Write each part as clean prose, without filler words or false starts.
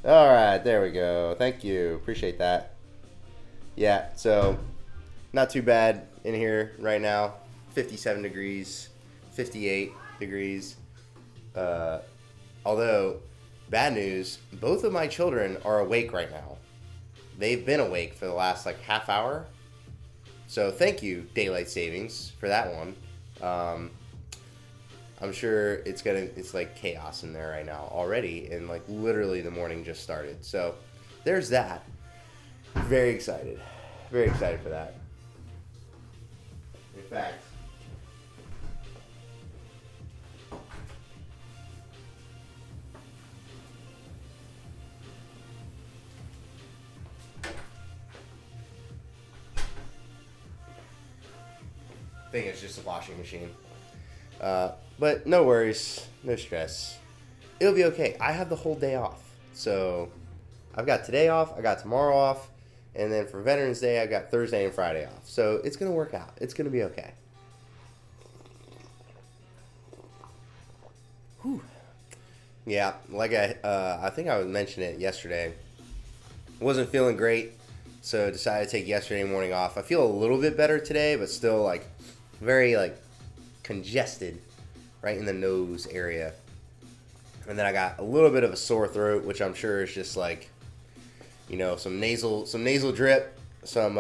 All right, there we go. Thank you. Appreciate that. Yeah, so not too bad in here right now. 57 degrees, 58 degrees. Uh, although, bad news, both of my children are awake right now. They've been awake for the last like half hour. So thank you, daylight savings, for that one. Um, I'm sure it's like chaos in there right now already, and like literally the morning just started. So there's that. Very excited. Very excited for that. In fact, I think it's just a washing machine. But no worries, no stress. It'll be okay. I have the whole day off. So I've got today off, I got tomorrow off, and then for Veterans Day, I got Thursday and Friday off. So it's going to work out. It's going to be okay. Whew. Yeah, like I think I mentioned it yesterday. Wasn't feeling great, so decided to take yesterday morning off. I feel a little bit better today, but still like very like congested right in the nose area. And then I got a little bit of a sore throat, which I'm sure is just like, some nasal drip, some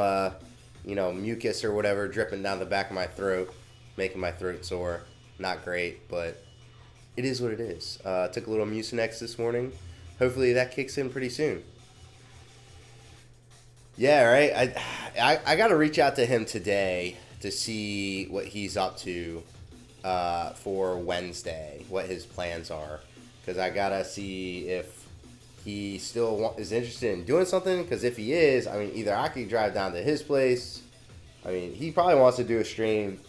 mucus or whatever dripping down the back of my throat, making my throat sore. Not great, but it is what it is. Took a little Mucinex this morning. Hopefully that kicks in pretty soon. Yeah, right. I got to reach out to him today to see what he's up to for Wednesday, what his plans are, because I gotta see if he still is interested in doing something. Because if he is, I mean, either I could drive down to his place. I mean, he probably wants to do a stream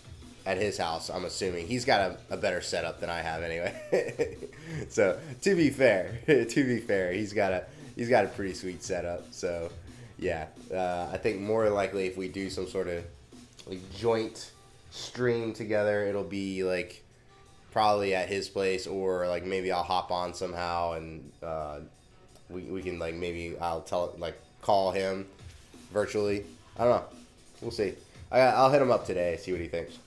at his house. I'm assuming he's got a better setup than I have anyway. So to be fair, he's got a pretty sweet setup. So yeah, I think more likely if we do some sort of like joint stream together, it'll be like probably at his place, or like maybe I'll hop on somehow and we can like maybe I'll call him virtually. I don't know. We'll see. I'll hit him up today, see what he thinks.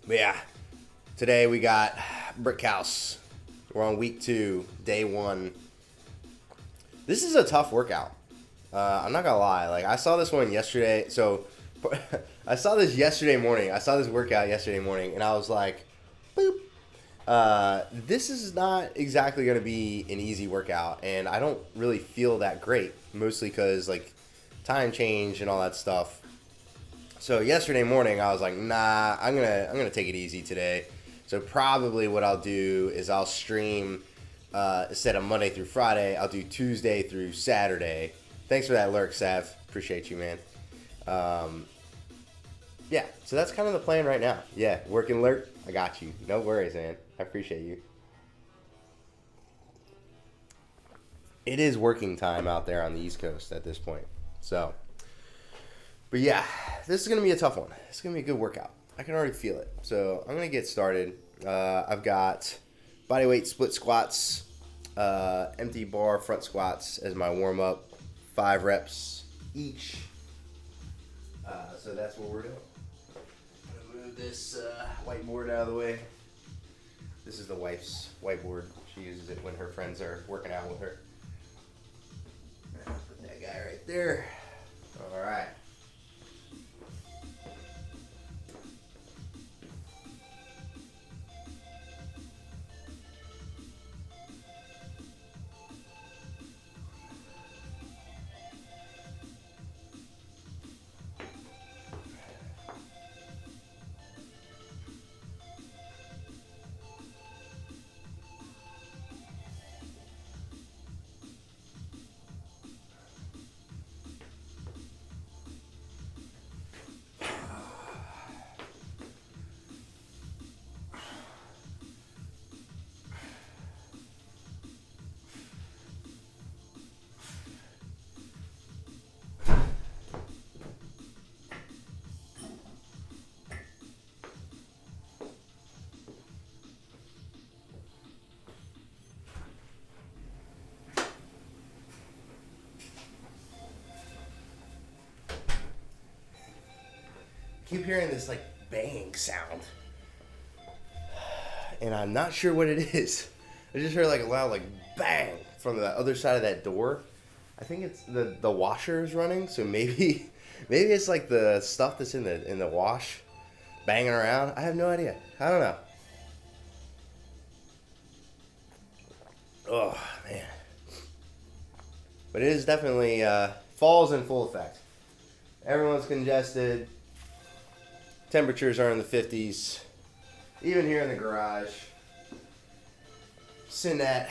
But yeah, today we got Brick House. We're on week 2, day 1. This is a tough workout. I'm not gonna lie. Like I saw this one yesterday. So I saw this yesterday morning. I saw this workout yesterday morning, and I was like, boop. This is not exactly gonna be an easy workout, and I don't really feel that great. Mostly because like time change and all that stuff. So yesterday morning, I was like, nah, I'm gonna take it easy today. So probably what I'll do is I'll stream instead of Monday through Friday. I'll do Tuesday through Saturday. Thanks for that lurk, Sav. Appreciate you, man. Yeah, so that's kind of the plan right now. Yeah, working lurk, I got you. No worries, man. I appreciate you. It is working time out there on the East Coast at this point. So, but yeah, this is going to be a tough one. It's going to be a good workout. I can already feel it. So I'm going to get started. I've got bodyweight split squats, empty bar front squats as my warm-up. 5 reps each. So that's what we're doing. I'm going to move this whiteboard out of the way. This is the wife's whiteboard. She uses it when her friends are working out with her. Put that guy right there. All right. keep hearing this like bang sound, and I'm not sure what it is. I just heard like a loud like bang from the other side of that door. I think it's the washer is running, so maybe it's like the stuff that's in the wash banging around. I have no idea. I don't know. Oh man, but it is definitely fall's in full effect. Everyone's congested. Temperatures are in the 50s. Even here in the garage, sitting at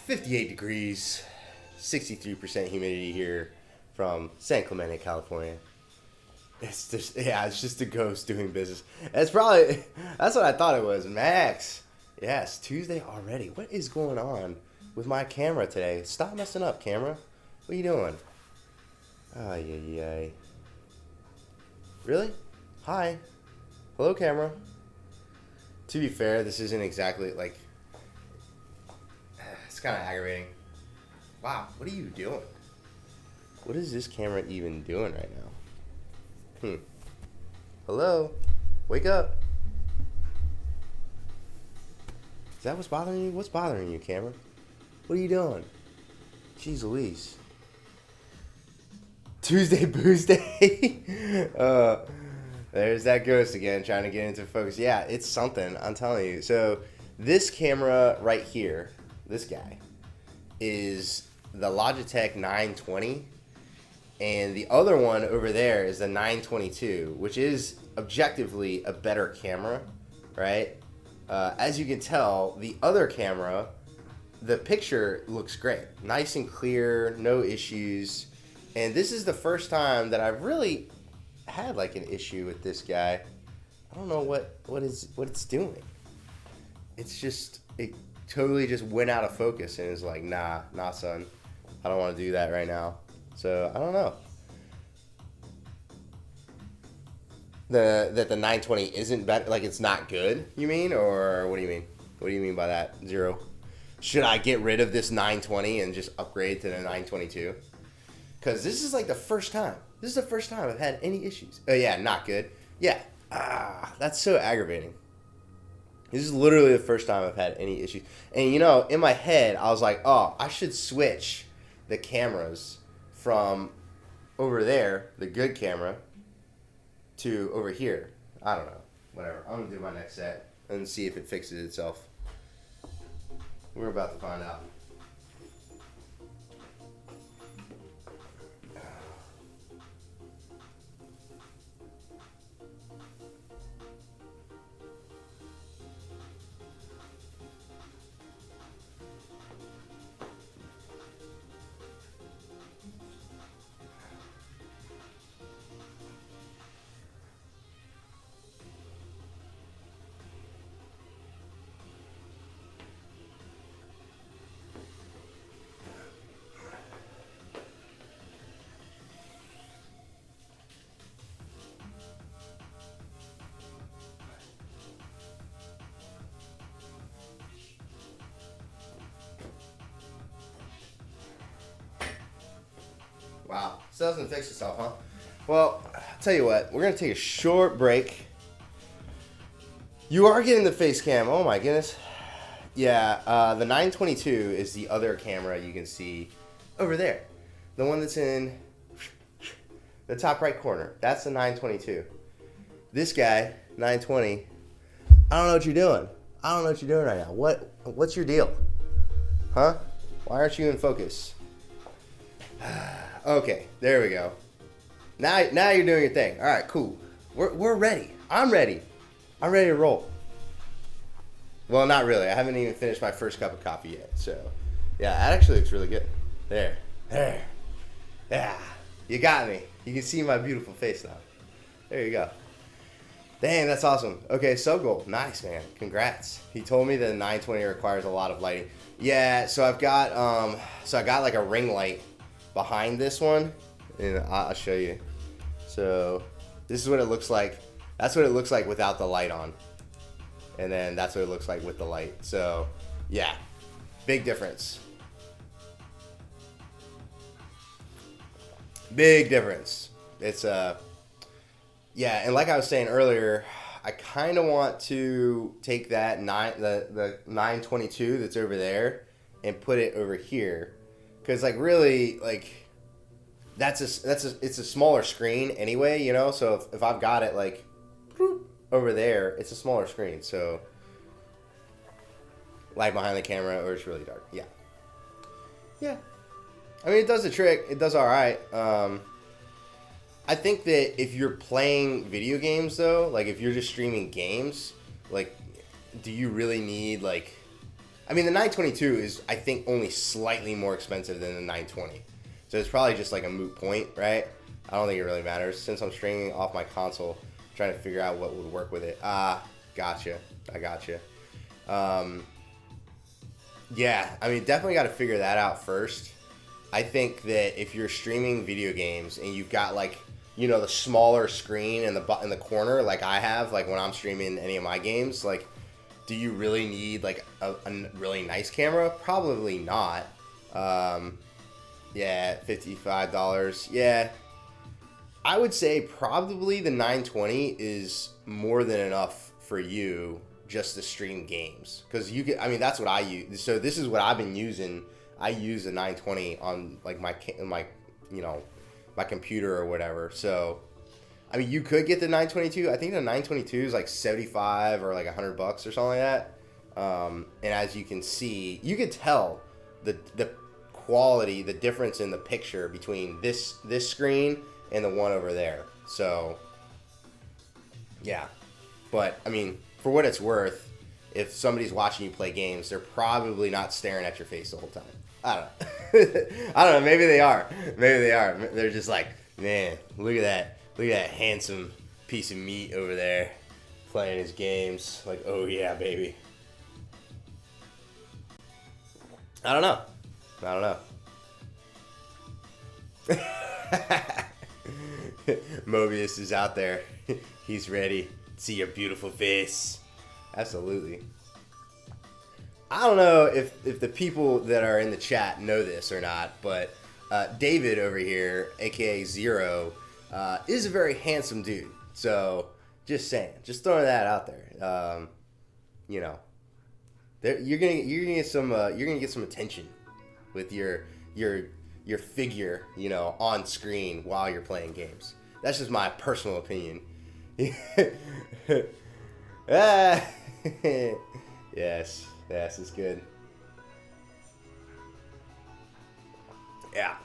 58 degrees, 63% humidity here from San Clemente, California. It's just a ghost doing business. That's what I thought it was. Max. Yes, Tuesday already. What is going on with my camera today? Stop messing up, camera. What are you doing? Ay. Really? Hi. Hello, camera. To be fair, this isn't exactly like... It's kind of aggravating. Wow, what are you doing? What is this camera even doing right now? Hello? Wake up. Is that what's bothering you? What's bothering you, camera? What are you doing? Jeez Louise. Tuesday Booze Day. There's that ghost again, trying to get into focus. Yeah, it's something, I'm telling you. So this camera right here, this guy, is the Logitech 920. And the other one over there is the 922, which is objectively a better camera, right? As you can tell, the other camera, the picture looks great. Nice and clear, no issues. And this is the first time that I've really had like an issue with this guy. I don't know what it's doing. It's just, it totally just went out of focus and is like, nah son, I don't want to do that right now. So I don't know. That the 920 isn't better, like it's not good, you mean? Or what do you mean? What do you mean by that? Zero. Should I get rid of this 920 and just upgrade to the 922? Because this is like the first time. This is the first time I've had any issues. Oh yeah, not good. Yeah. That's so aggravating. This is literally the first time I've had any issues. And you know, in my head, I was like, oh, I should switch the cameras from over there, the good camera, to over here. I don't know. Whatever. I'm going to do my next set and see if it fixes itself. We're about to find out. Wow, still doesn't fix itself, huh? Well, I'll tell you what, we're going to take a short break. You are getting the face cam, oh my goodness. Yeah, the 922 is the other camera you can see over there. The one that's in the top right corner. That's the 922. This guy, 920, I don't know what you're doing. I don't know what you're doing right now. What's your deal? Huh? Why aren't you in focus? Okay, there we go. Now you're doing your thing. All right, cool. We're ready. I'm ready. I'm ready to roll. Well, not really. I haven't even finished my first cup of coffee yet. So, yeah, that actually looks really good. There. Yeah, you got me. You can see my beautiful face now. There you go. Dang, that's awesome. Okay, sub goal. Nice, man. Congrats. He told me that the 920 requires a lot of lighting. Yeah, so I got like a ring light behind this one, and I'll show you. So this is what it looks like. That's what it looks like without the light on, and then that's what it looks like with the light. So yeah, big difference. Big difference. It's Yeah, and like I was saying earlier, I kind of want to take that the 922 that's over there and put it over here, because like really like it's a smaller screen anyway, you know. So if I've got it like over there, it's a smaller screen. So light behind the camera, or it's really dark. Yeah, yeah. I mean, it does the trick. It does all right. I think that if you're playing video games, though, like if you're just streaming games, like, do you really need, like, I mean, the 922 is, I think, only slightly more expensive than the 920. So it's probably just like a moot point, right? I don't think it really matters. Since I'm streaming off my console, I'm trying to figure out what would work with it. Gotcha. I gotcha. Yeah, I mean, definitely got to figure that out first. I think that if you're streaming video games and you've got, like, you know, the smaller screen in the corner, like I have, like when I'm streaming any of my games, like, do you really need like a really nice camera? Probably not. Yeah, $55. Yeah, I would say probably the 920 is more than enough for you just to stream games, because you can. I mean, that's what I use. So this is what I've been using. I use a 920 on like my you know, my computer or whatever. So, I mean, you could get the 922. I think the 922 is like 75 or like $100 or something like that. And as you can see, you could tell the quality, the difference in the picture between this screen and the one over there. So, yeah. But I mean, for what it's worth, if somebody's watching you play games, they're probably not staring at your face the whole time. I don't know. I don't know. Maybe they are. Maybe they are. They're just like, man, look at that. Look at that handsome piece of meat over there playing his games. Like, oh yeah, baby. I don't know. I don't know. Mobius is out there. He's ready to see your beautiful face. Absolutely. I don't know if the people that are in the chat know this or not, but David over here, aka Zero, is a very handsome dude. So just saying, just throwing that out there. You know, you're gonna get some attention with your figure, you know, on screen while you're playing games. That's just my personal opinion. Yes, it's good. Yeah.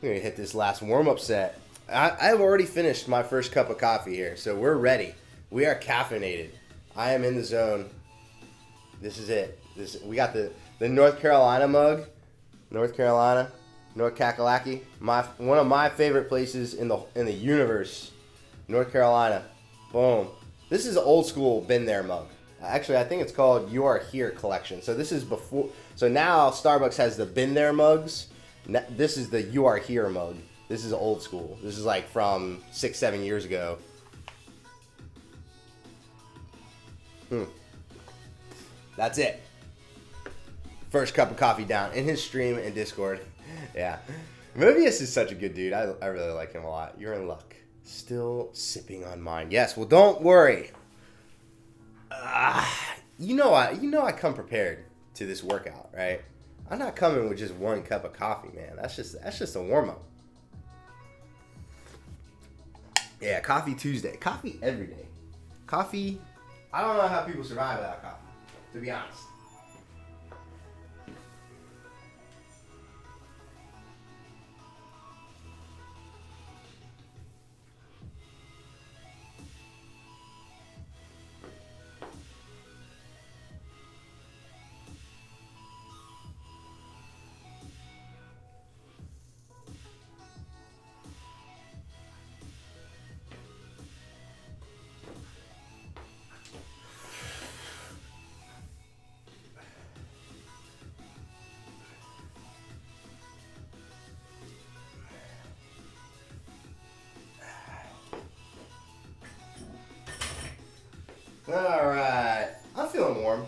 I'm going to hit this last warm-up set. I've already finished my first cup of coffee here, so we're ready. We are caffeinated. I am in the zone. This is it. We got the North Carolina mug. North Carolina. North Kakalaki. One of my favorite places in the universe. North Carolina. Boom. This is old school been there mug. Actually, I think it's called You Are Here collection. So this is before. So now Starbucks has the been there mugs. This is the You Are Here mug. This is old school. This is like from 6-7 years ago. That's it. First cup of coffee down in his stream and Discord. Yeah. Mobius is such a good dude. I really like him a lot. You're in luck. Still sipping on mine. Yes, well, don't worry. You know I come prepared to this workout, right? I'm not coming with just one cup of coffee, man. That's just a warm-up. Yeah, coffee Tuesday. Coffee every day. Coffee, I don't know how people survive without coffee, to be honest. Alright, I'm feeling warm.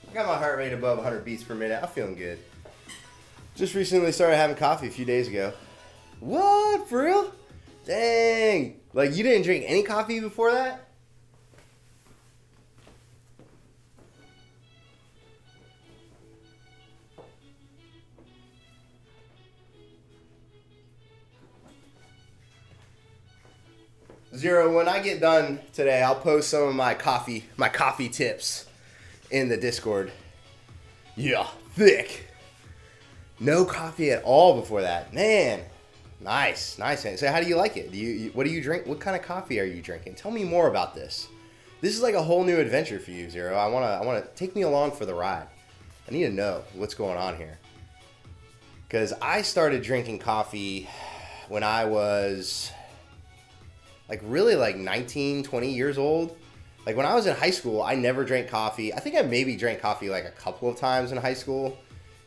I got my heart rate above 100 beats per minute. I'm feeling good. Just recently started having coffee a few days ago. What? For real? Dang. Like, you didn't drink any coffee before that? Zero, when I get done today, I'll post some of my coffee tips in the Discord. Yeah, thick. No coffee at all before that. Man, nice, man. So how do you like it? What do you drink? What kind of coffee are you drinking? Tell me more about this. This is like a whole new adventure for you, Zero. I wanna take me along for the ride. I need to know what's going on here. Because I started drinking coffee when I was really 19, 20 years old. Like when I was in high school, I never drank coffee. I think I maybe drank coffee like a couple of times in high school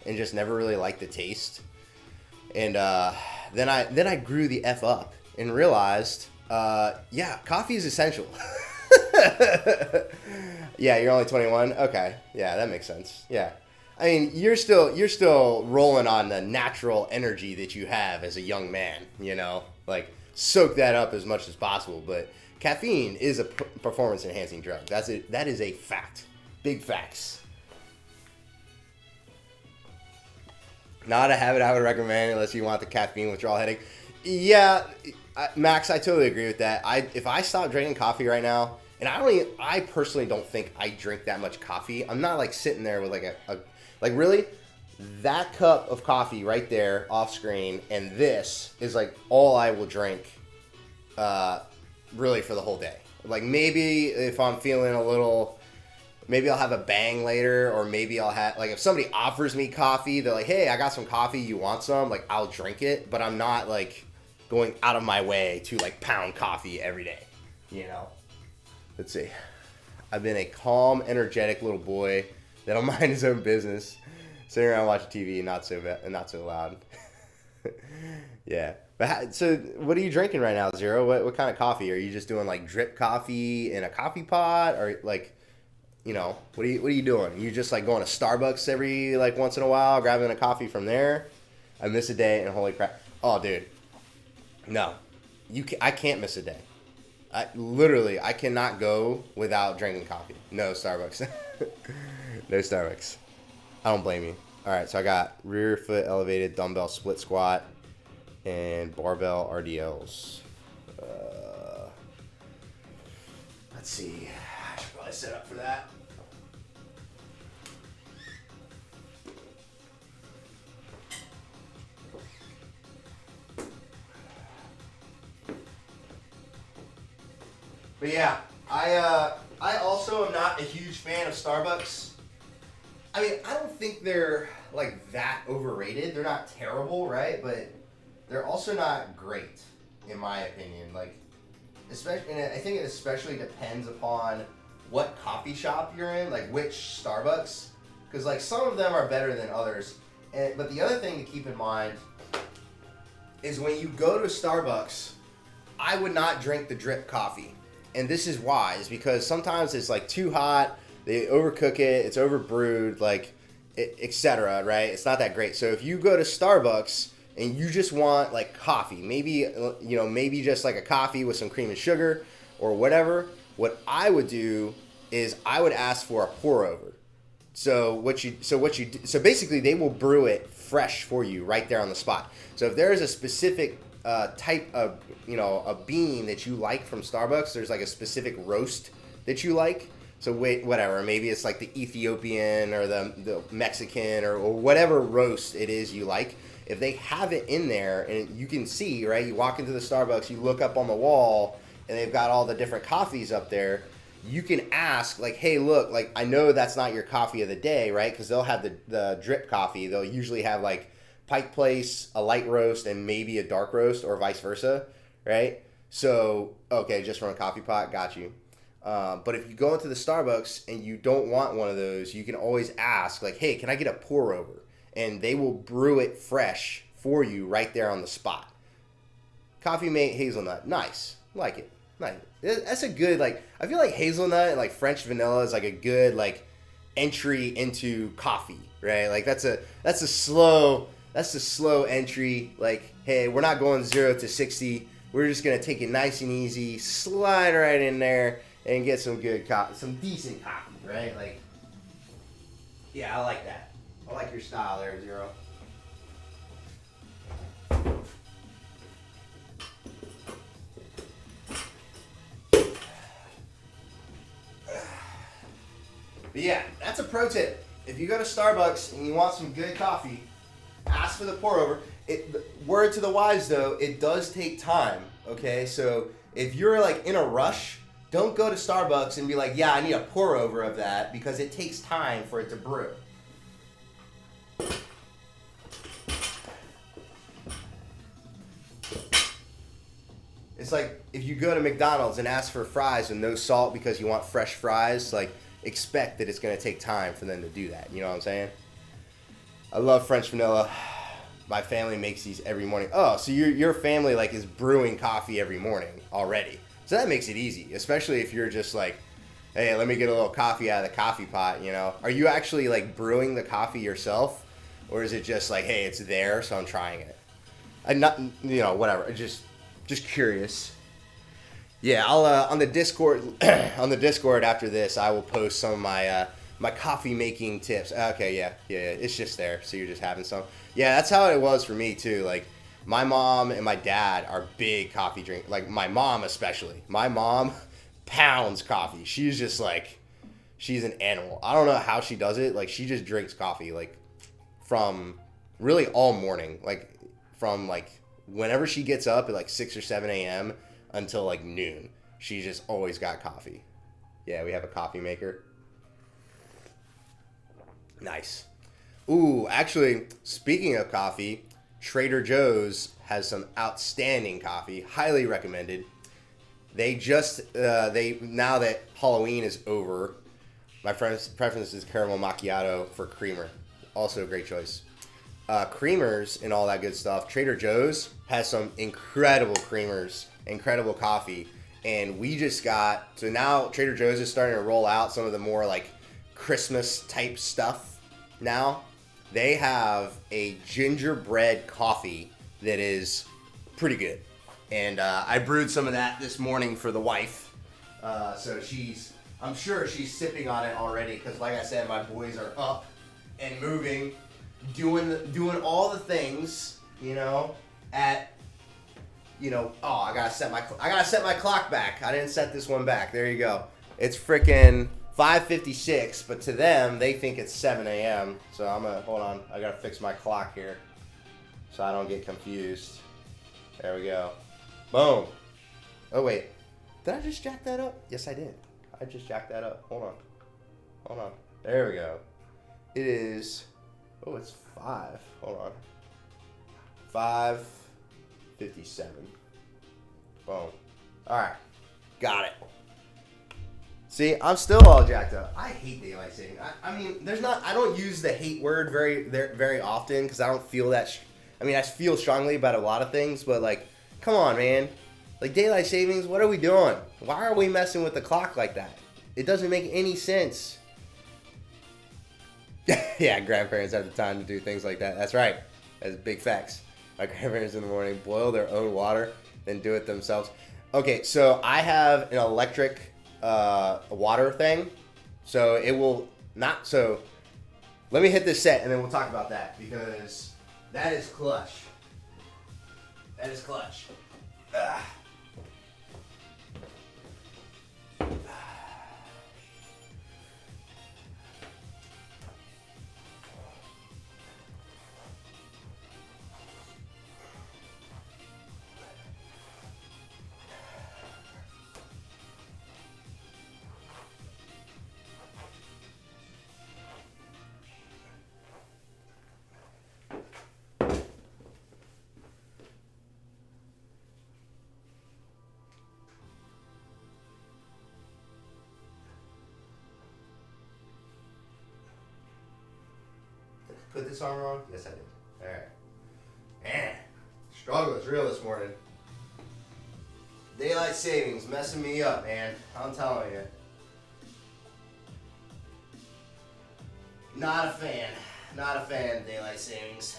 and just never really liked the taste. And then I grew the F up and realized, yeah, coffee is essential. Yeah, you're only 21? Okay. Yeah, that makes sense. Yeah. I mean, you're still rolling on the natural energy that you have as a young man, you know? Like, soak that up as much as possible, but caffeine is a performance enhancing drug. That is a fact. Big facts. Not a habit I would recommend unless you want the caffeine withdrawal headache. Yeah, Max, I totally agree with that. If I stop drinking coffee right now, and I personally don't think I drink that much coffee. I'm not like sitting there with like really that cup of coffee right there off screen, and this is like all I will drink really for the whole day. Like maybe if I'm feeling a little, maybe I'll have a bang later, or maybe I'll have, like if somebody offers me coffee, they're like, hey, I got some coffee, you want some? Like I'll drink it, but I'm not like going out of my way to like pound coffee every day, you know? Let's see. I've been a calm, energetic little boy that'll mind his own business, sitting around watching TV, not so loud. Yeah. But so, what are you drinking right now, Zero? What kind of coffee? Are you just doing like drip coffee in a coffee pot, or like, you know, what are you doing? Are you just like going to Starbucks every like once in a while, grabbing a coffee from there? I miss a day, and holy crap! Oh, dude, no, I can't miss a day. I cannot go without drinking coffee. No Starbucks. No Starbucks. I don't blame you. All right, so I got rear foot elevated dumbbell split squat and barbell RDLs. Let's see. I should probably set up for that. But yeah, I also am not a huge fan of Starbucks. I mean, I don't think they're like that overrated. They're not terrible, right? But they're also not great, in my opinion. Like, especially, and I think it especially depends upon what coffee shop you're in, like which Starbucks, because like some of them are better than others. But the other thing to keep in mind is when you go to Starbucks, I would not drink the drip coffee. And this is why, is because sometimes it's like too hot, they overcook it, it's overbrewed, like, etc., right? It's not that great. So if you go to Starbucks and you just want like coffee, maybe just like a coffee with some cream and sugar or whatever, what I would do is I would ask for a pour over. So basically they will brew it fresh for you right there on the spot. So if there is a specific type of, a bean that you like from Starbucks, there's like a specific roast that you like. So whatever, maybe it's like the Ethiopian or the Mexican or whatever roast it is you like. If they have it in there and you can see, right, you walk into the Starbucks, you look up on the wall and they've got all the different coffees up there, you can ask like, hey, look, like I know that's not your coffee of the day, right? Because they'll have the drip coffee. They'll usually have like Pike Place, a light roast, and maybe a dark roast, or vice versa, right? So, okay, just from a coffee pot, got you. But if you go into the Starbucks and you don't want one of those, you can always ask, like, hey, can I get a pour over? And they will brew it fresh for you right there on the spot. Coffee Mate Hazelnut, nice, like it, nice. That's a good, like, I feel like hazelnut and like French vanilla is like a good like entry into coffee, right? Like that's a slow entry. Like, hey, we're not going 0 to 60 we're just gonna take it nice and easy, slide right in there, and get some good coffee, some decent coffee, right? Like, yeah, I like that. I like your style there, Zero. But yeah, that's a pro tip. If you go to Starbucks and you want some good coffee, ask for the pour over. Word to the wise though, it does take time. Okay, so if you're like in a rush, don't go to Starbucks and be like, yeah, I need a pour over of that, because it takes time for it to brew. It's like if you go to McDonald's and ask for fries with no salt because you want fresh fries, like, expect that it's going to take time for them to do that. You know what I'm saying? I love French vanilla. My family makes these every morning. Oh, so your family like is brewing coffee every morning already. So that makes it easy, especially if you're just like, hey, let me get a little coffee out of the coffee pot, you know? Are you actually like brewing the coffee yourself? Or is it just like, hey, it's there, so I'm trying it? I'm not, you know, whatever. Just curious. Yeah, I'll on the Discord after this, I will post some of my my coffee making tips. Okay, yeah, it's just there, so you're just having some. Yeah, that's how it was for me too. Like, my mom and my dad are big coffee drinkers. Like, my mom especially. My mom pounds coffee. She's just like, she's an animal. I don't know how she does it. Like, she just drinks coffee like from really all morning. Like, from like whenever she gets up at like 6 or 7 a.m. until like noon. She just always got coffee. Yeah, we have a coffee maker. Nice. Ooh, actually, speaking of coffee, Trader Joe's has some outstanding coffee. Highly recommended. They just, now that Halloween is over, my preference is caramel macchiato for creamer. Also a great choice. Creamers and all that good stuff. Trader Joe's has some incredible creamers, incredible coffee, and we just got, so now Trader Joe's is starting to roll out some of the more like Christmas type stuff now. They have a gingerbread coffee that is pretty good, and I brewed some of that this morning for the wife, so I'm sure she's sipping on it already, because like I said, my boys are up and moving, doing all the things, you know, at, you know, oh, I gotta set my clock back. I didn't set this one back. There you go. It's freaking 5:56, but to them, they think it's 7 a.m. So hold on. I gotta fix my clock here so I don't get confused. There we go. Boom. Oh wait, did I just jack that up? Yes, I did. I just jacked that up. Hold on. There we go. It is. Oh, it's 5. Hold on. 5:57. Boom. All right. Got it. See, I'm still all jacked up. I hate daylight saving. I mean, I don't use the hate word very often, because I don't feel that. I feel strongly about a lot of things, but like, come on, man. Like, daylight savings, what are we doing? Why are we messing with the clock like that? It doesn't make any sense. Yeah, grandparents have the time to do things like that. That's right. That's big facts. My grandparents in the morning boil their own water, then do it themselves. Okay, so I have an electric water thing, so it will not. So let me hit this set, and then we'll talk about that, because that is clutch. That is clutch. Put this armor on? Yes, I did. Alright. Man, struggle is real this morning. Daylight savings messing me up, man. I'm telling you. Not a fan. Not a fan of daylight savings.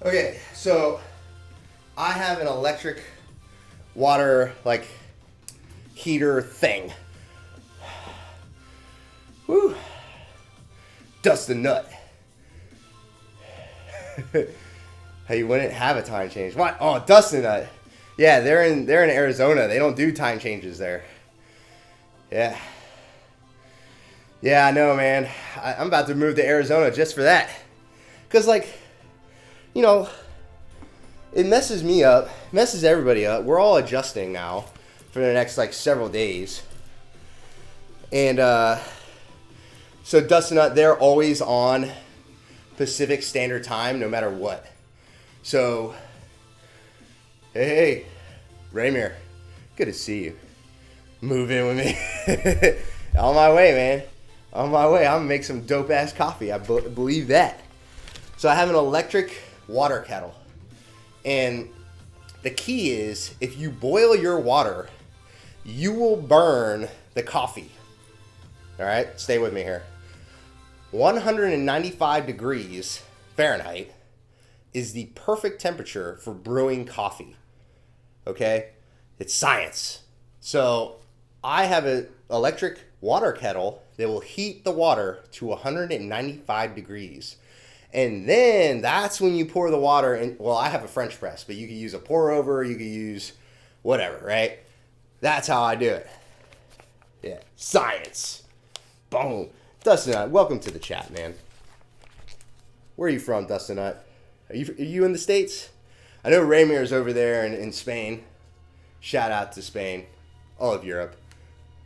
Okay, so I have an electric water like heater thing. Woo. Dust the nut. Hey, you wouldn't have a time change. What? Oh, dust the nut. Yeah, they're in Arizona. They don't do time changes there. Yeah. Yeah, I know, man. I'm about to move to Arizona just for that. Because, like, you know, it messes me up, messes everybody up. We're all adjusting now for the next, like, several days. And so Dust the Nut, they're always on Pacific Standard Time no matter what. So, hey, Raymir, good to see you. Move in with me. On my way, man. On my way. I'm going to make some dope-ass coffee. I believe that. So I have an electric water kettle. And the key is, if you boil your water, you will burn the coffee. All right? Stay with me here. 195 degrees Fahrenheit is the perfect temperature for brewing coffee. Okay? It's science. So I have an electric water kettle that will heat the water to 195 degrees. And then that's when you pour the water in. Well, I have a French press, but you can use a pour over, you can use whatever, right? That's how I do it. Yeah. Science. Boom. Dustin Nut, welcome to the chat, man. Where are you from, Dustin Nut? Are you in the States? I know Raymir's over there in Spain. Shout out to Spain. All of Europe.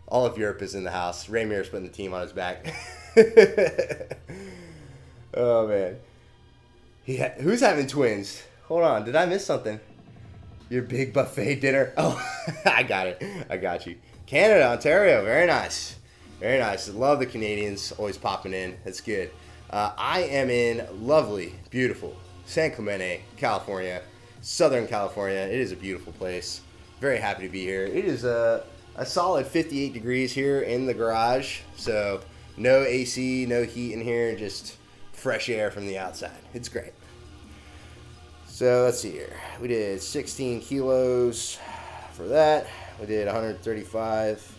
All of Europe is in the house. Raymir's putting the team on his back. Oh, man. Who's having twins? Hold on. Did I miss something? Your big buffet dinner? Oh, I got it. I got you. Canada, Ontario. Very nice. Very nice. Love the Canadians always popping in. That's good. I am in lovely, beautiful San Clemente, California. Southern California. It is a beautiful place. Very happy to be here. It is a solid 58 degrees here in the garage. So no AC, no heat in here. Just fresh air from the outside. It's great. So let's see here. We did 16 kilos for that. We did 135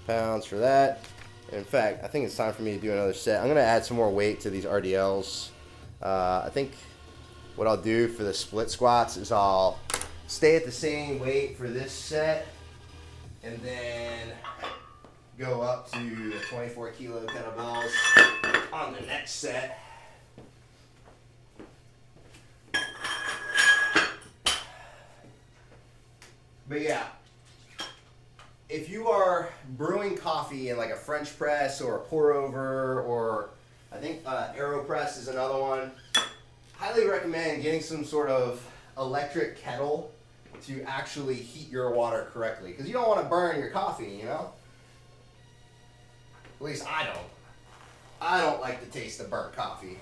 pounds for that. In fact, I think it's time for me to do another set. I'm going to add some more weight to these RDLs. I think what I'll do for the split squats is I'll stay at the same weight for this set and then go up to the 24 kilo kettlebells on the next set. But yeah, if you are brewing coffee in like a French press or a pour over, or I think AeroPress is another one, highly recommend getting some sort of electric kettle to actually heat your water correctly, because you don't want to burn your coffee, you know? At least I don't. I don't like the taste of burnt coffee.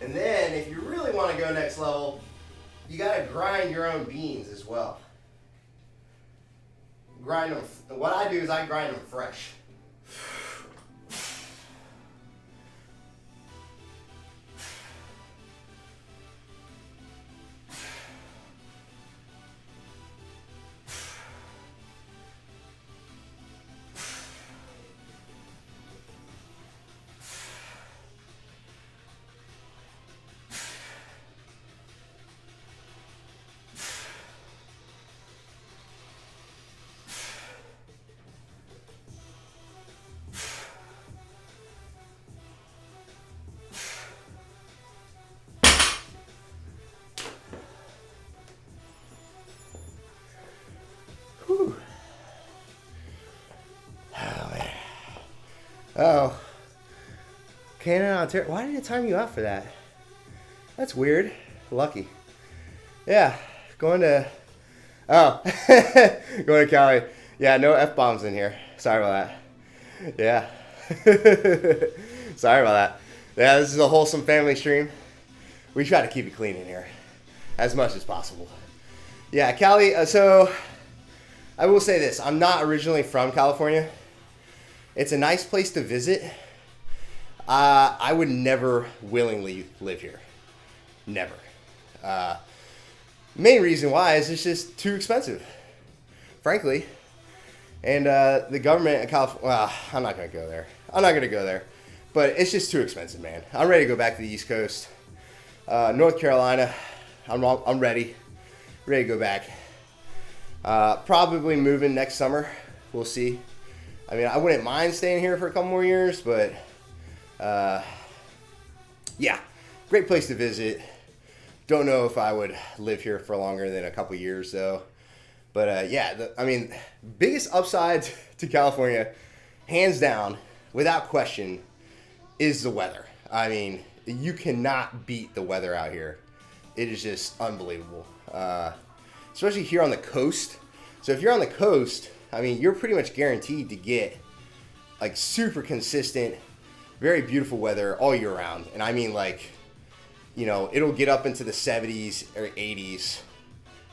And then, if you really want to go next level, you got to grind your own beans as well. Grind them. What I do is I grind them fresh. Whew. Oh, man. Oh. Canada, Ontario. Why did it time you out for that? That's weird. Lucky. Yeah. Going to Oh, going to Cali. Yeah, no F-bombs in here. Sorry about that. Yeah. Sorry about that. Yeah, this is a wholesome family stream. We try to keep it clean in here as much as possible. Yeah, Cali. So I will say this. I'm not originally from California. It's a nice place to visit. I would never willingly live here. Never. Main reason why is it's just too expensive, frankly. And the government of California, well, I'm not going to go there. I'm not going to go there. But it's just too expensive, man. I'm ready to go back to the East Coast. North Carolina, I'm ready. Ready to go back. Probably moving next summer. We'll see. I mean, I wouldn't mind staying here for a couple more years, but yeah, great place to visit. Don't know if I would live here for longer than a couple years, though. But yeah, I mean, biggest upside to California, hands down, without question, is the weather. I mean, you cannot beat the weather out here. It is just unbelievable, especially here on the coast. So if you're on the coast, I mean, you're pretty much guaranteed to get like super consistent, very beautiful weather all year round. And I mean, like, you know, it'll get up into the 70s or 80s,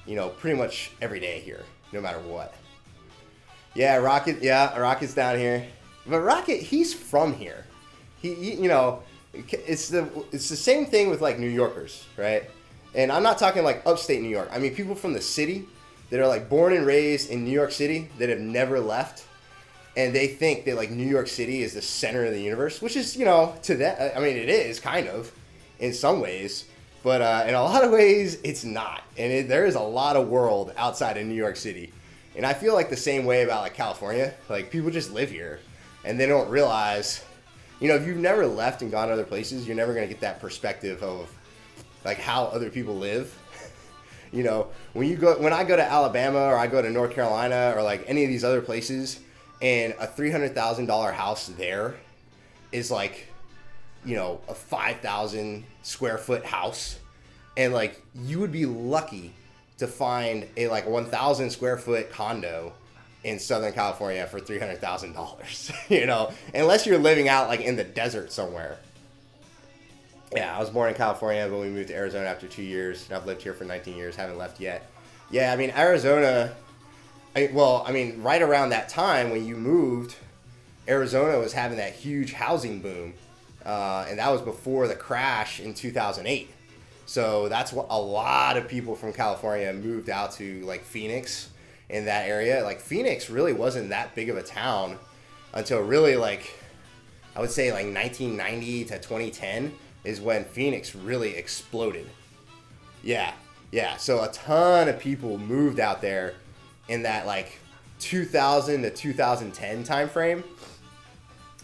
you know, pretty much every day here, no matter what. Yeah, Rocket's down here. But Rocket, he's from here. He you know, it's the same thing with like New Yorkers, right? And I'm not talking like upstate New York. I mean, people from the city that are like born and raised in New York City that have never left. And they think that like New York City is the center of the universe, which is, you know, to that, I mean, it is kind of in some ways, but in a lot of ways it's not. And there is a lot of world outside of New York City. And I feel like the same way about like California. Like people just live here and they don't realize, you know, if you've never left and gone to other places, you're never going to get that perspective of like how other people live. You know, when I go to Alabama or I go to North Carolina or like any of these other places, and a $300,000 house there is like, you know, a 5,000 square foot house. And like, you would be lucky to find a like 1,000 square foot condo in Southern California for $300,000, you know, unless you're living out like in the desert somewhere. Yeah, I was born in California, but we moved to Arizona after 2 years. And I've lived here for 19 years, haven't left yet. Yeah, I mean, Arizona, right around that time when you moved, Arizona was having that huge housing boom. And that was before the crash in 2008. So that's what a lot of people from California moved out to, like Phoenix in that area. Like Phoenix really wasn't that big of a town until really like, I would say like 1990 to 2010 is when Phoenix really exploded. Yeah. So a ton of people moved out there in that like 2000 to 2010 time frame.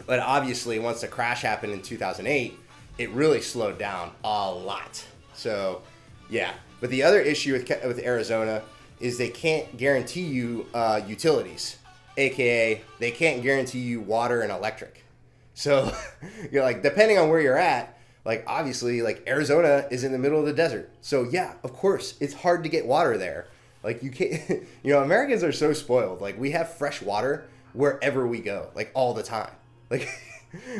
But obviously once the crash happened in 2008, it really slowed down a lot. So yeah, but the other issue with Arizona is they can't guarantee you utilities, aka they can't guarantee you water and electric. So you're like, depending on where you're at, like obviously like Arizona is in the middle of the desert. So yeah, of course it's hard to get water there. Like you can't, you know, Americans are so spoiled. Like we have fresh water wherever we go, like all the time. Like,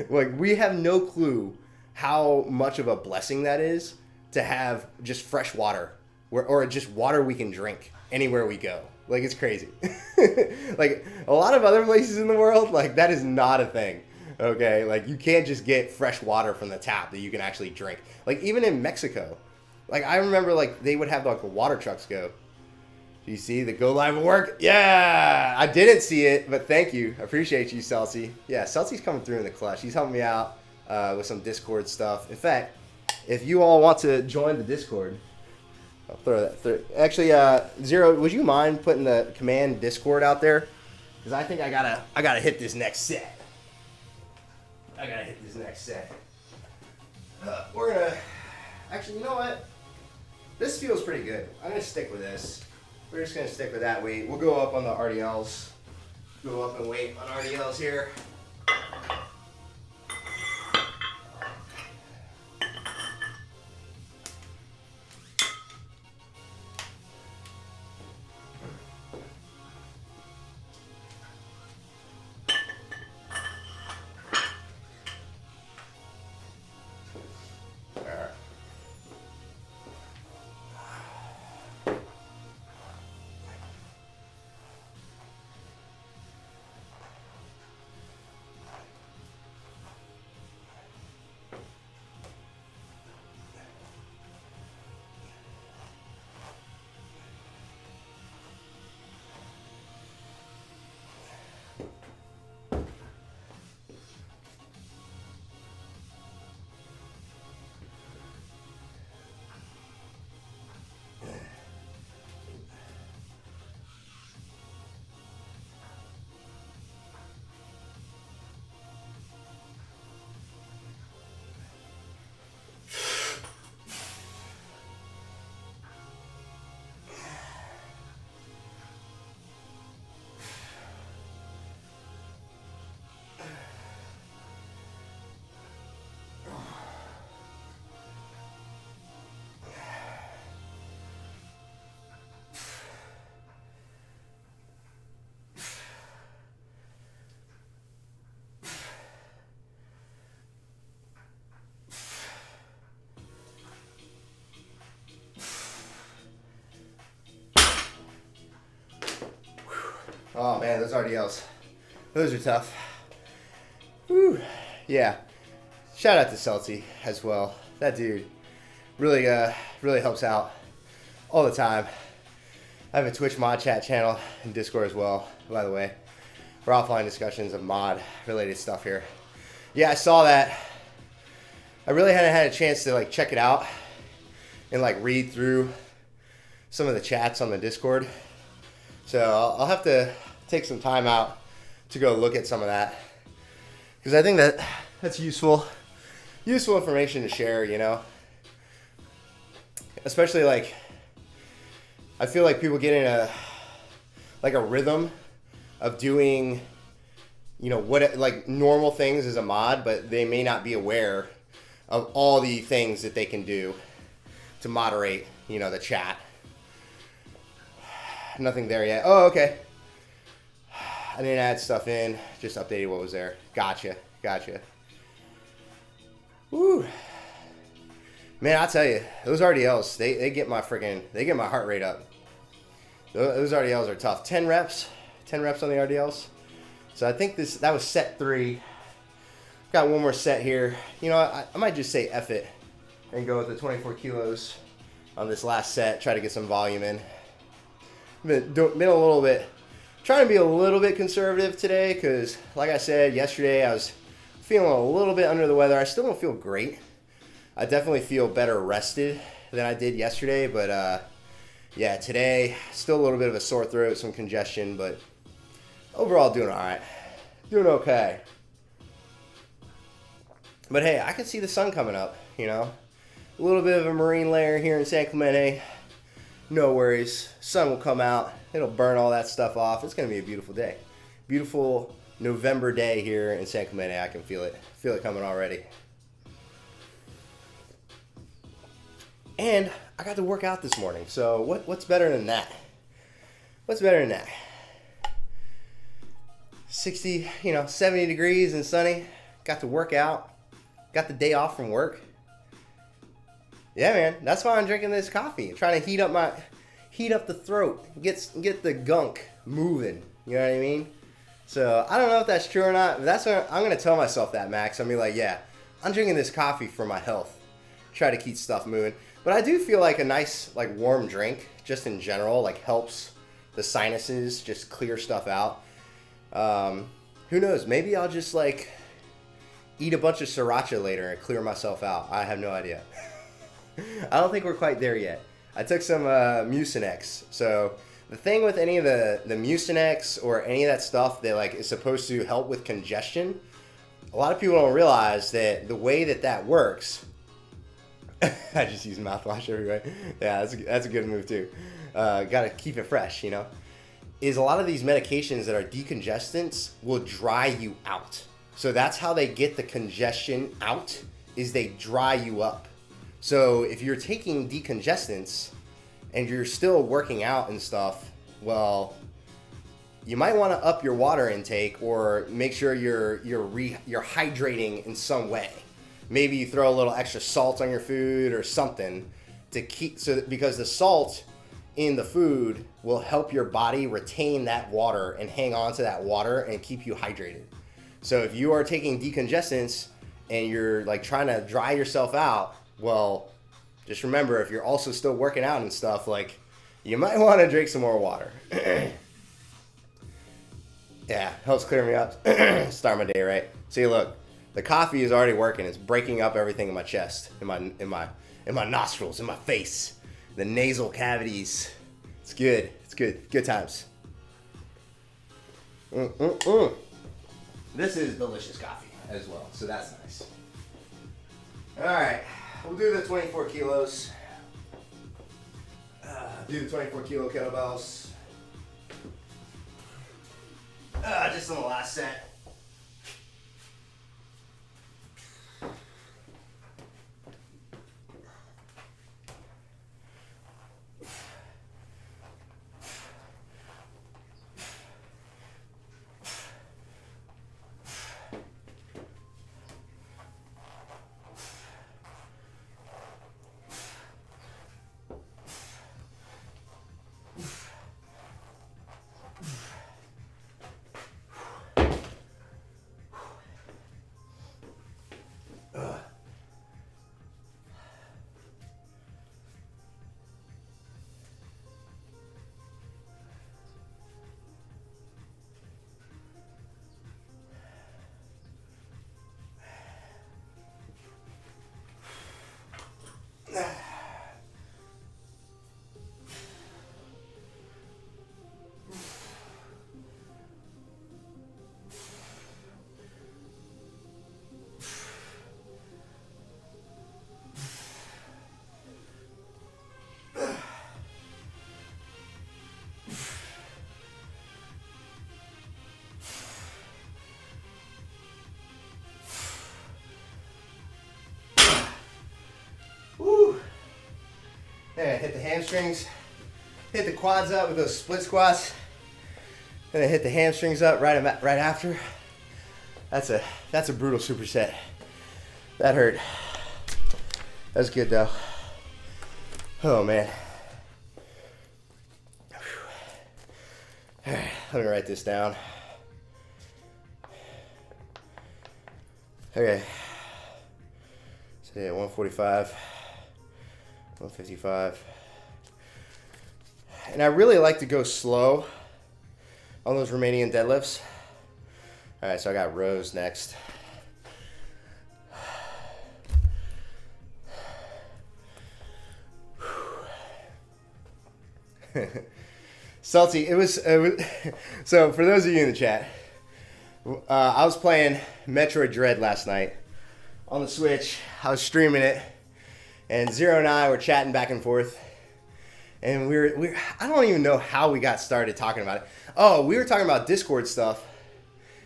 like we have no clue how much of a blessing that is to have just fresh water or just water we can drink anywhere we go. Like it's crazy. Like a lot of other places in the world, like that is not a thing. Okay, like you can't just get fresh water from the tap that you can actually drink. Like even in Mexico, like I remember like they would have like the water trucks go. Do you see the go live at work? Yeah, I didn't see it, but thank you. I appreciate you, Celsi. Yeah, Celsi's coming through in the clutch. He's helping me out with some Discord stuff. In fact, if you all want to join the Discord, I'll throw that. Actually, Zero, would you mind putting the command Discord out there? Because I think I gotta hit this next set. We're gonna. Actually, you know what? This feels pretty good. I'm gonna stick with this. We're just going to stick with that weight. We'll go up on the RDLs. Go up and wait on RDLs here. Oh man, those RDLs. Those are tough. Whew. Yeah. Shout out to Celty as well. That dude really really helps out all the time. I have a Twitch mod chat channel and Discord as well, by the way. For offline discussions of mod related stuff here. Yeah, I saw that. I really hadn't had a chance to like check it out and like read through some of the chats on the Discord. So I'll have to take some time out to go look at some of that. Because I think that's useful information to share, you know. Especially like, I feel like people get in a rhythm of doing, you know, what like normal things as a mod, but they may not be aware of all the things that they can do to moderate, you know, the chat. Nothing there yet. Oh, okay. I didn't add stuff in. Just updated what was there. Gotcha. Woo. Man, I'll tell you, those RDLs, they get my heart rate up. Those RDLs are tough. 10 reps on the RDLs. So I think that was set 3. Got one more set here. You know, I might just say F it and go with the 24 kilos on this last set. Try to get some volume in. Been a little bit, trying to be a little bit conservative today because, like I said, yesterday I was feeling a little bit under the weather. I still don't feel great. I definitely feel better rested than I did yesterday, but yeah, today still a little bit of a sore throat, some congestion, but overall doing all right. Doing okay. But hey, I can see the sun coming up, you know. A little bit of a marine layer here in San Clemente. No worries. Sun will come out. It'll burn all that stuff off. It's going to be a beautiful day. Beautiful November day here in San Clemente. I can feel it. Feel it coming already. And I got to work out this morning. So what's better than that? What's better than that? 60, 70 degrees and sunny. Got to work out. Got the day off from work. Yeah, man. That's why I'm drinking this coffee. I'm trying to heat up the throat. Get the gunk moving. You know what I mean? So I don't know if that's true or not. But that's what I'm gonna tell myself that, Max. I'm gonna be like, yeah, I'm drinking this coffee for my health. Try to keep stuff moving. But I do feel like a nice, like, warm drink, just in general, like, helps the sinuses just clear stuff out. Who knows? Maybe I'll just, like, eat a bunch of sriracha later and clear myself out. I have no idea. I don't think we're quite there yet. I took some Mucinex. So the thing with any of the Mucinex or any of that stuff that like is supposed to help with congestion, a lot of people don't realize that the way that works. I just use mouthwash everywhere. Yeah, that's a good move too. Got to keep it fresh, you know. Is a lot of these medications that are decongestants will dry you out. So that's how they get the congestion out, is they dry you up. So if you're taking decongestants and you're still working out and stuff, well, you might want to up your water intake or make sure you're hydrating in some way. Maybe you throw a little extra salt on your food or something to keep because the salt in the food will help your body retain that water and hang on to that water and keep you hydrated. So if you are taking decongestants and you're like trying to dry yourself out, well, just remember, if you're also still working out and stuff, like, you might want to drink some more water. Yeah, helps clear me up. Start my day right. See, look, the coffee is already working. It's breaking up everything in my chest, in my nostrils, in my face, the nasal cavities. It's good. It's good. Good times. This is delicious coffee as well, so that's nice. All right. We'll do the 24 kilos. Do the 24 kilo kettlebells. Just on the last set. Then hit the hamstrings, hit the quads up with those split squats. Then hit the hamstrings up right after. That's a brutal superset. That hurt. That's good though. Oh man. All right, let me write this down. Okay. So yeah, 145, 155. And I really like to go slow on those Romanian deadlifts. All right, so I got rows next. Salty, it was so for those of you in the chat, I was playing Metroid Dread last night on the Switch. I was streaming it, and Zero and I were chatting back and forth, and we I don't even know how we got started talking about it. Oh, we were talking about Discord stuff.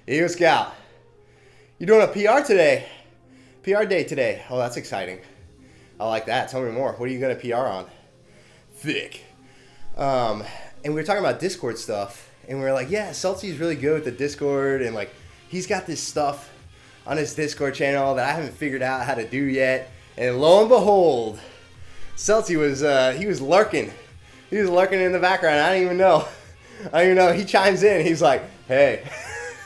Yo, Scout, you doing a PR today? PR day today. Oh, that's exciting. I like that. Tell me more. What are you gonna PR on? Thick. And we were talking about Discord stuff, and we were like, yeah, Salty's really good with the Discord, and like he's got this stuff on his Discord channel that I haven't figured out how to do yet. And lo and behold, Salty was he was lurking. He was lurking in the background. I don't even know. He chimes in. He's like, hey.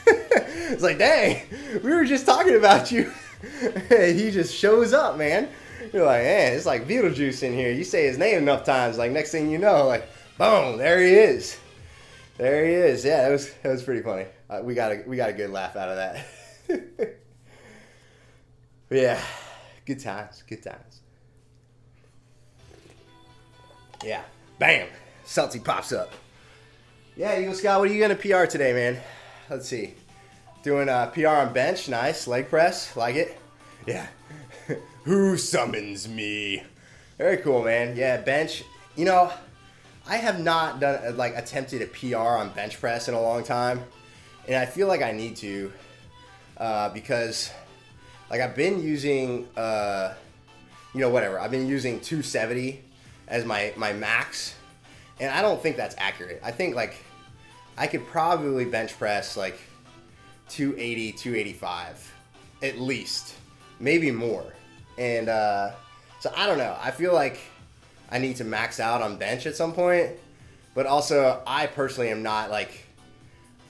It's like, dang, we were just talking about you. He just shows up, man. You're like, man, it's like Beetlejuice in here. You say his name enough times, like next thing you know, like, boom, there he is. There he is. Yeah, that was pretty funny. We got a good laugh out of that. Yeah, good times. Yeah, bam, Salty pops up. Yeah, Eagle Scout, what are you gonna PR today, man? Let's see. Doing a PR on bench, nice. Leg press, like it. Yeah. Who summons me? Very cool, man. Yeah, bench. You know, I have not done attempted a PR on bench press in a long time, and I feel like I need to because I've been using whatever. I've been using 270 as my max, and I don't think that's accurate. I think I could probably bench press 280, 285 at least, maybe more. And so I don't know. I feel like I need to max out on bench at some point. But also, I personally am not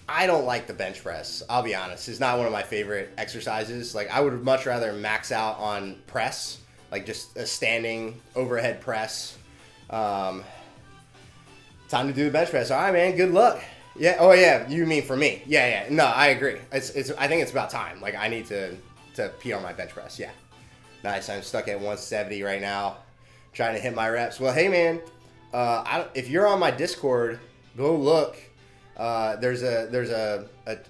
I don't like the bench press. I'll be honest. It's not one of my favorite exercises. I would much rather max out on press, just a standing overhead press. Time to do the bench press. All right, man. Good luck. Yeah. Oh, yeah. You mean for me? Yeah. No, I agree. It's. I think it's about time. I need to pee on my bench press. Yeah. Nice. I'm stuck at 170 right now, trying to hit my reps. Well, hey man, if you're on my Discord, go look. There's a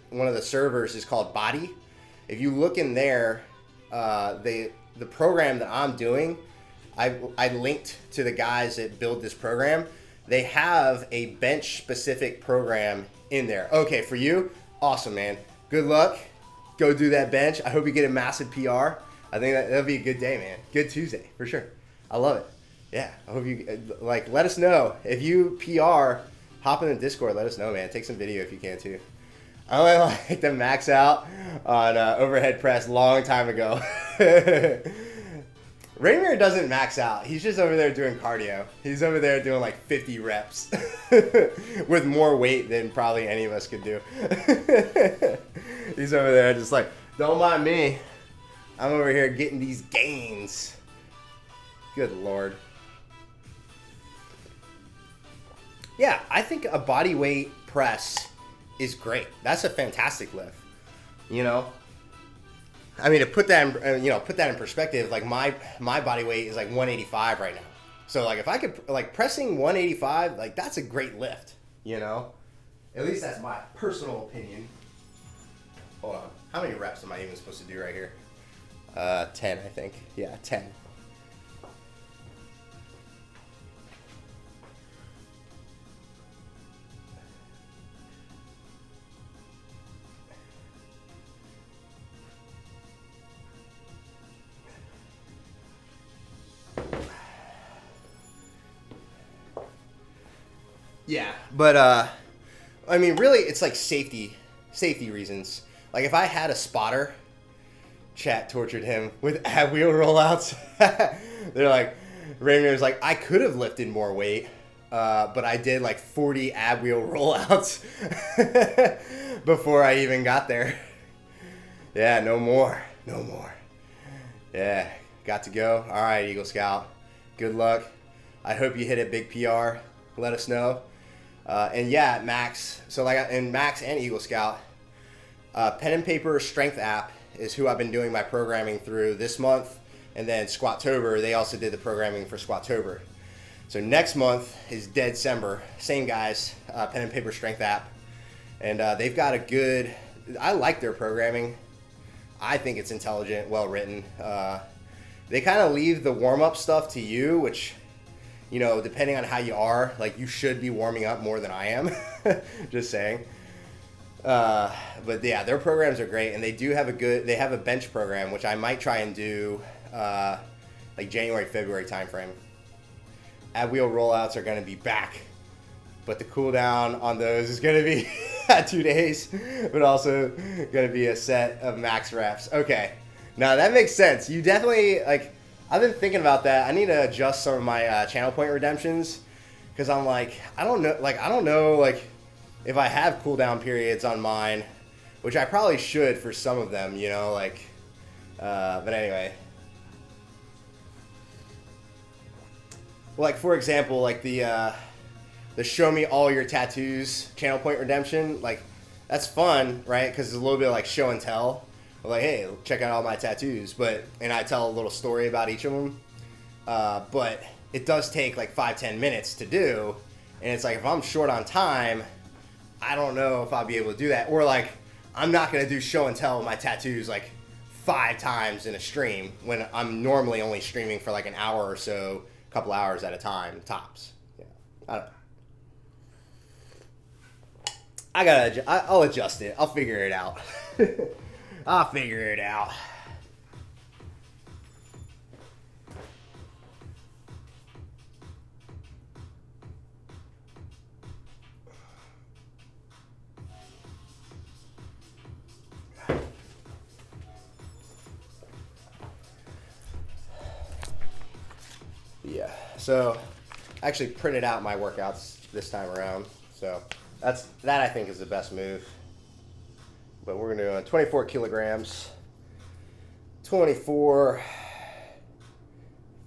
one of the servers is called Body. If you look in there, the program that I'm doing, I linked to the guys that build this program. They have a bench specific program in there. Okay, for you, awesome, man. Good luck. Go do that bench. I hope you get a massive PR. I think that'll be a good day, man. Good Tuesday, for sure. I love it. Yeah, I hope you, let us know. If you PR, hop in the Discord, let us know, man. Take some video if you can, too. I only like to max out on overhead press long time ago. Rainier doesn't max out. He's just over there doing cardio. He's over there doing 50 reps with more weight than probably any of us could do. He's over there just don't mind me. I'm over here getting these gains. Good Lord. Yeah, I think a body weight press is great. That's a fantastic lift. I mean, to put that in perspective, my body weight is 185 right now. So if I could pressing 185, that's a great lift. At least that's my personal opinion. Hold on. How many reps am I even supposed to do right here? 10, I think. Yeah, 10. Yeah, but I mean, really, it's like safety reasons. Like if I had a spotter, chat tortured him with ab wheel rollouts. They're like, Raymier's like, I could have lifted more weight, but I did like 40 ab wheel rollouts before I even got there. Yeah, no more. Yeah, got to go. All right, Eagle Scout. Good luck. I hope you hit a big PR. Let us know. And yeah, Max. So like, and Max and Eagle Scout, Pen and Paper Strength app is who I've been doing my programming through this month. And then Squattober, they also did the programming for Squattober. So next month is Dead December. Same guys, Pen and Paper Strength app. And they've got a good, I like their programming. I think it's intelligent, well written. They kind of leave the warm-up stuff to you, which, you know, depending on how you are, like you should be warming up more than I am. Just saying. But yeah, their programs are great, and they have a bench program, which I might try and do like January, February timeframe. Ab wheel rollouts are going to be back, but the cooldown on those is going to be 2 days, but also going to be a set of max reps. Okay, now that makes sense. You definitely, like, I've been thinking about that. I need to adjust some of my channel point redemptions, because I'm like, I don't know if I have cooldown periods on mine, which I probably should for some of them, you know, like, but anyway. Like, for example, like the show me all your tattoos channel point redemption, like, that's fun, right? Because it's a little bit of like show and tell. Like, hey, check out all my tattoos, and I tell a little story about each of them. But it does take like 5-10 minutes to do, and it's like, if I'm short on time, I don't know if I'll be able to do that. Or like, I'm not gonna do show and tell of my tattoos like 5 times in a stream when I'm normally only streaming for like an hour or so, a couple hours at a time, tops. Yeah, I don't know. I'll adjust it. I'll figure it out. I'll figure it out. Yeah, so I actually printed out my workouts this time around. So that I think is the best move. But we're gonna do 24 kilograms, 24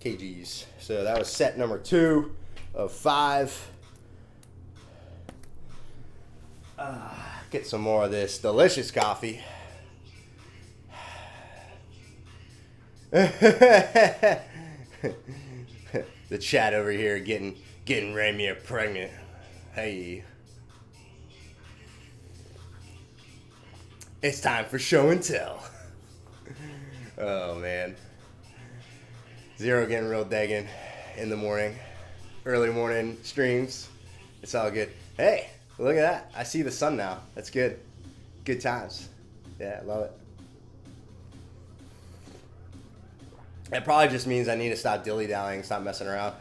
kgs. So that was set number 2 of 5. Get some more of this delicious coffee. The chat over here getting Raimier pregnant. Hey. It's time for show and tell. Oh, man. Zero getting real dagging in the morning. Early morning streams. It's all good. Hey, look at that. I see the sun now. That's good. Good times. Yeah, I love it. That probably just means I need to stop dilly-dallying, stop messing around.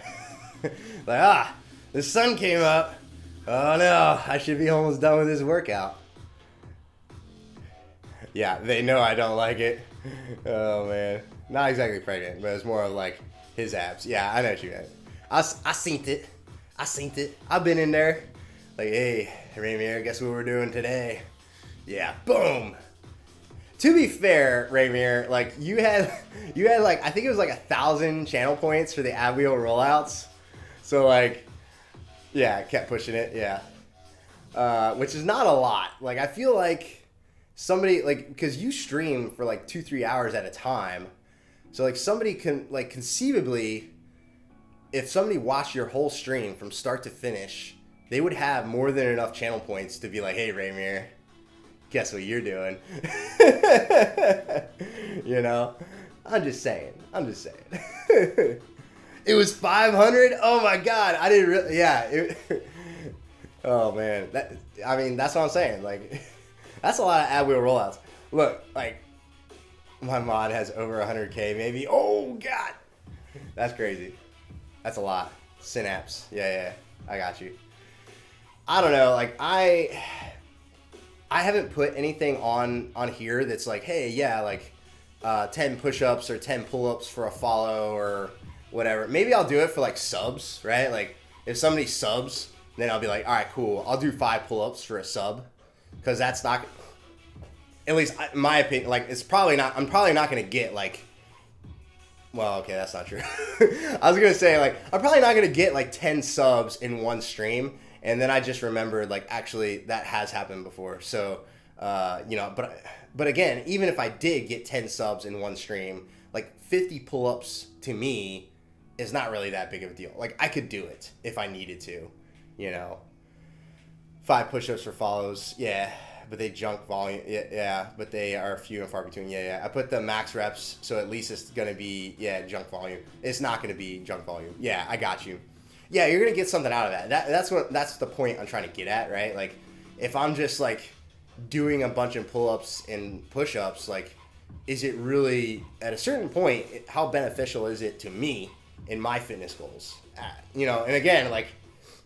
Like, the sun came up. Oh, no. I should be almost done with this workout. Yeah, they know I don't like it. Oh, man. Not exactly pregnant, but it's more of like his abs. Yeah, I know what you meant. I seen it. I've been in there. Like, hey, Raimier, guess what we're doing today? Yeah, boom. To be fair, Raimier, like, you had like, I think it was like 1,000 channel points for the ab wheel rollouts. So, like, yeah, I kept pushing it, yeah. Which is not a lot. Like, I feel like somebody, like, because you stream for like 2-3 hours at a time, so like somebody can, like, conceivably, if somebody watched your whole stream from start to finish, they would have more than enough channel points to be like, hey, Raimier, guess what you're doing? You know, I'm just saying. It was 500. Oh my god, I didn't really. Yeah. Oh man, that's what I'm saying. Like. That's a lot of ab wheel rollouts. Look, like, my mod has over 100K maybe. Oh, God. That's crazy. That's a lot. Synapse. Yeah, I got you. I don't know. Like I haven't put anything on here that's like, hey, yeah, like 10 push-ups or 10 pull-ups for a follow or whatever. Maybe I'll do it for like subs, right? Like if somebody subs, then I'll be like, all right, cool. I'll do 5 pull-ups for a sub, because that's not, at least in my opinion, like it's probably not. I'm probably not gonna get like. Well, okay, that's not true. I was gonna say like I'm probably not gonna get like 10 subs in one stream. And then I just remembered, like, actually, that has happened before. So, but again, even if I did get 10 subs in one stream, like 50 pull-ups to me is not really that big of a deal. Like, I could do it if I needed to, 5 push-ups for follows, yeah. But they junk volume, yeah. But they are few and far between, yeah. I put the max reps, so at least it's gonna be, junk volume. It's not gonna be junk volume. Yeah, I got you. Yeah, you're gonna get something out of that. That's the point I'm trying to get at, right? Like, if I'm just like doing a bunch of pull-ups and push-ups, like, is it really at a certain point? How beneficial is it to me in my fitness goals? And again, like,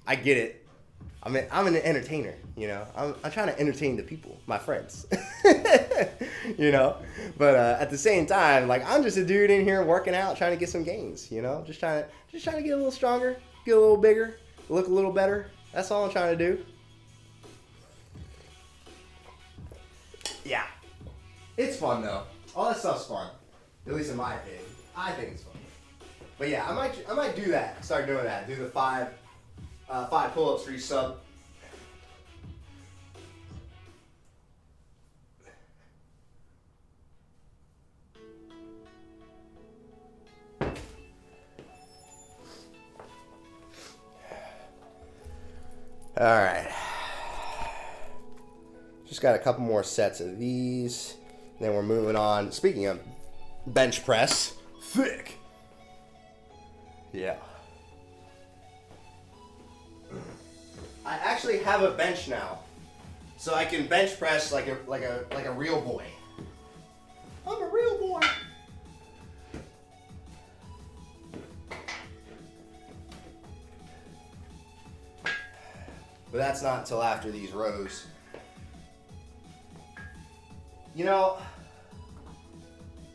I get it. I'm an entertainer. I'm trying to entertain the people, my friends. But at the same time, like, I'm just a dude in here working out, trying to get some gains. Just trying to get a little stronger. Get a little bigger, look a little better. That's all I'm trying to do. Yeah. It's fun, though. All that stuff's fun. At least in my opinion. I think it's fun. But yeah, I might do that. Start doing that. Do the 5 pull-ups for each sub. All right. Just got a couple more sets of these. Then we're moving on. Speaking of bench press, thick. Yeah. I actually have a bench now, so I can bench press like a real boy. I'm a real boy. But that's not until after these rows.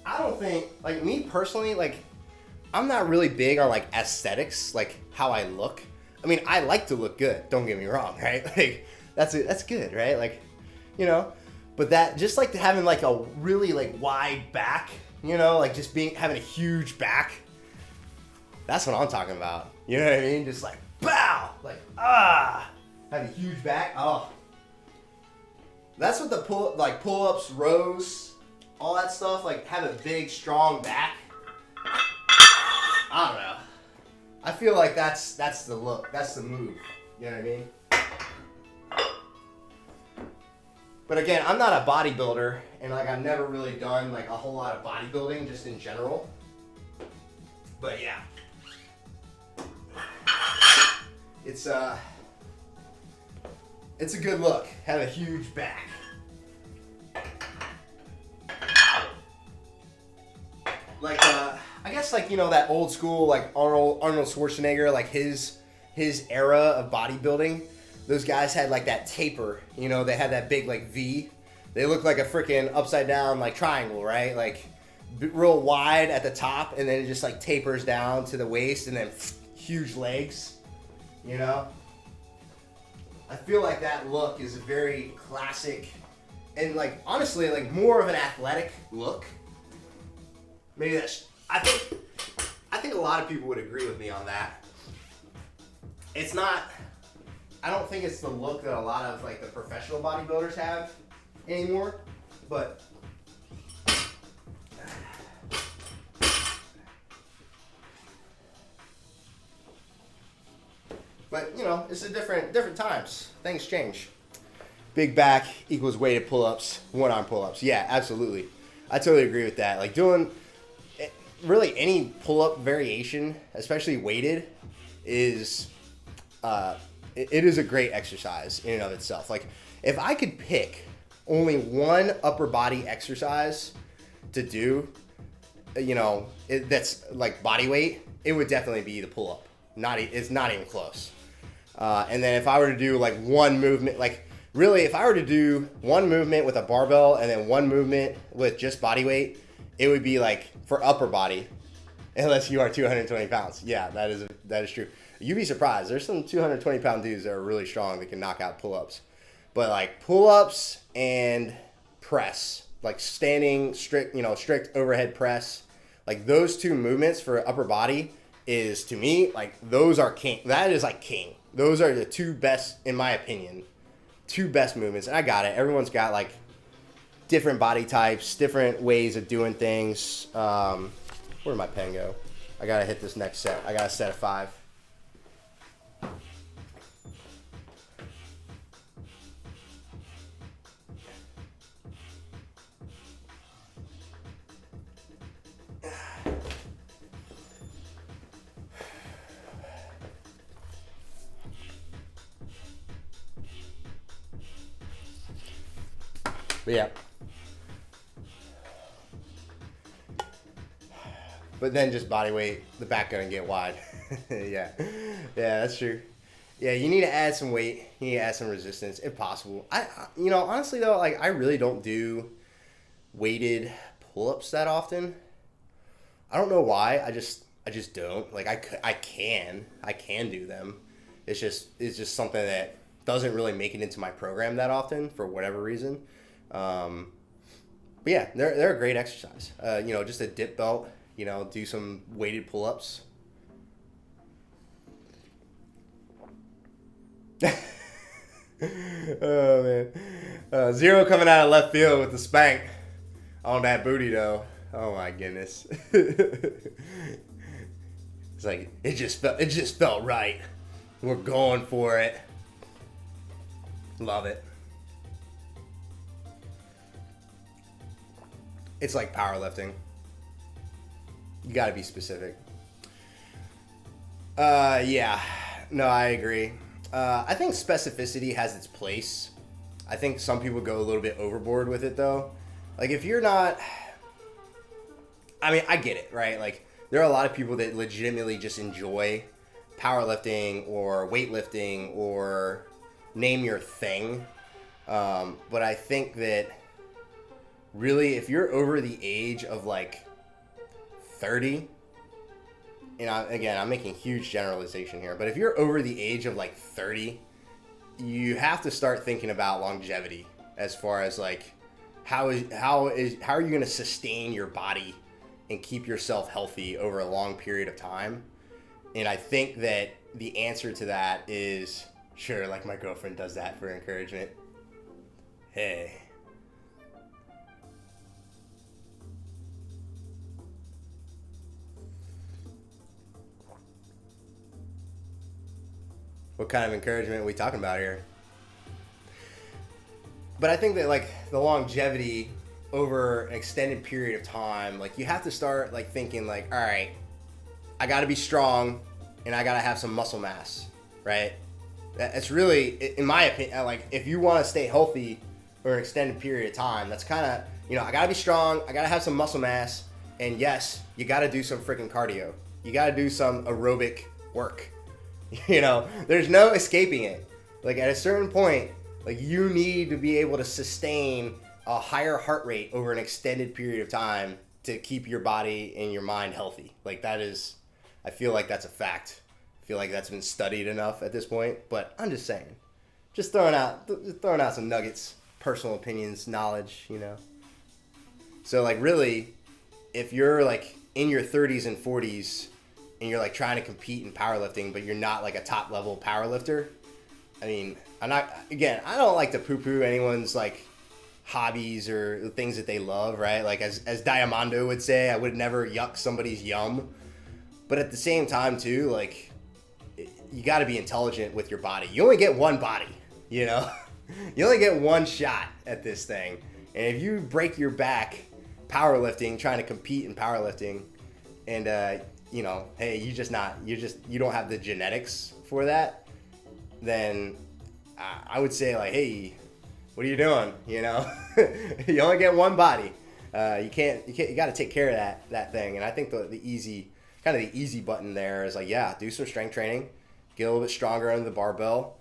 I don't think, like, me personally, like, I'm not really big on, like, aesthetics, like, how I look. I mean, I like to look good, don't get me wrong, right? Like, that's good, right? Like, but that, just, like, having, like, a really, like, wide back, like, just having a huge back, that's what I'm talking about. You know what I mean? Just, like, bow! Like, have a huge back. Oh, that's what the pull-ups, rows, all that stuff. Like, have a big, strong back. I don't know. I feel like that's the look. That's the move. You know what I mean? But again, I'm not a bodybuilder, and like I've never really done like a whole lot of bodybuilding just in general. But yeah, it's a good look. Have a huge back. Like, I guess, like, that old school, like, Arnold Schwarzenegger, like, his era of bodybuilding, those guys had, like, that taper, they had that big, like, V. They looked like a freaking upside down, like, triangle, right? Like, real wide at the top, and then it just, like, tapers down to the waist, and then huge legs, I feel like that look is a very classic and, like, honestly, like, more of an athletic look. Maybe that's, I think a lot of people would agree with me on that. It's not, I don't think it's the look that a lot of, like, the professional bodybuilders have anymore, but it's a different times. Things change. Big back equals weighted pull-ups, one-arm pull-ups. Yeah, absolutely. I totally agree with that. Like, doing really any pull-up variation, especially weighted, is it is a great exercise in and of itself. Like, if I could pick only one upper body exercise to do, that's like body weight, it would definitely be the pull-up. It's not even close. And then if I were to do like one movement, like really, if I were to do one movement with a barbell and then one movement with just body weight, it would be like for upper body, unless you are 220 pounds. Yeah, that is true. You'd be surprised. There's some 220-pound dudes that are really strong that can knock out pull-ups. But like pull-ups and press, like standing strict overhead press, like those two movements for upper body is, to me, like those are king. That is like king. Those are the two best, in my opinion, two best movements. And I got it. Everyone's got like different body types, different ways of doing things. Where'd my pen go? I gotta hit this next set. I got a set of 5. But yeah. But then just body weight, the back gonna get wide. Yeah, that's true. Yeah, you need to add some weight. You need to add some resistance if possible. Honestly though, like I really don't do weighted pull-ups that often. I don't know why. I just don't. Like I can do them. It's just something that doesn't really make it into my program that often for whatever reason. But yeah, they're a great exercise. Just a dip belt. Do some weighted pull-ups. Oh man, Zero coming out of left field with the spank on that booty though. Oh my goodness. It's like it just felt right. We're going for it. Love it. It's like powerlifting. You got to be specific. Yeah. No, I agree. I think specificity has its place. I think some people go a little bit overboard with it, though. Like, if you're not... I mean, I get it, right? Like, there are a lot of people that legitimately just enjoy powerlifting or weightlifting or name your thing. But I think that really, if you're over the age of, like, 30... again, I'm making huge generalization here, but if you're over the age of like 30, you have to start thinking about longevity as far as like how are you going to sustain your body and keep yourself healthy over a long period of time. And I think that the answer to that is sure, like my girlfriend does that for encouragement. Hey. What kind of encouragement are we talking about here? But I think that like the longevity over an extended period of time, like you have to start like thinking like, all right, I got to be strong and I got to have some muscle mass, right? It's really, in my opinion, like if you want to stay healthy for an extended period of time, that's kind of, I got to be strong, I got to have some muscle mass, and yes, you got to do some freaking cardio. You got to do some aerobic work. There's no escaping it. Like at a certain point, like you need to be able to sustain a higher heart rate over an extended period of time to keep your body and your mind healthy. Like that is, I feel like that's a fact. I feel like that's been studied enough at this point, but I'm just saying, just throwing out some nuggets, personal opinions, knowledge, So like really, if you're like in your 30s and 40s, and you're like trying to compete in powerlifting, but you're not like a top level powerlifter. I mean, I don't like to poo-poo anyone's like hobbies or the things that they love, right? Like as Diamando would say, I would never yuck somebody's yum. But at the same time too, like you got to be intelligent with your body. You only get one body, You only get one shot at this thing. And if you break your back powerlifting, trying to compete in powerlifting, and hey, you don't have the genetics for that, then I would say like, hey, what are you doing? You only get one body. You got to take care of that thing. And I think the easy button there is like, yeah, do some strength training, get a little bit stronger under the barbell,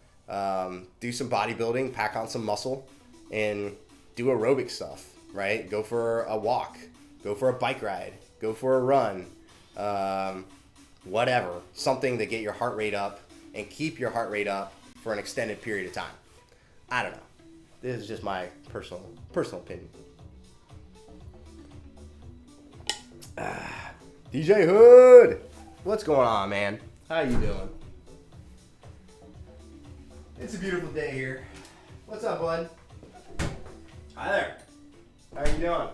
do some bodybuilding, pack on some muscle, and do aerobic stuff, right? Go for a walk, go for a bike ride, go for a run, whatever. Something to get your heart rate up and keep your heart rate up for an extended period of time. I don't know. This is just my personal opinion. DJ Hood, what's going on, man? How you doing? It's a beautiful day here. What's up, bud? Hi there. How are you doing?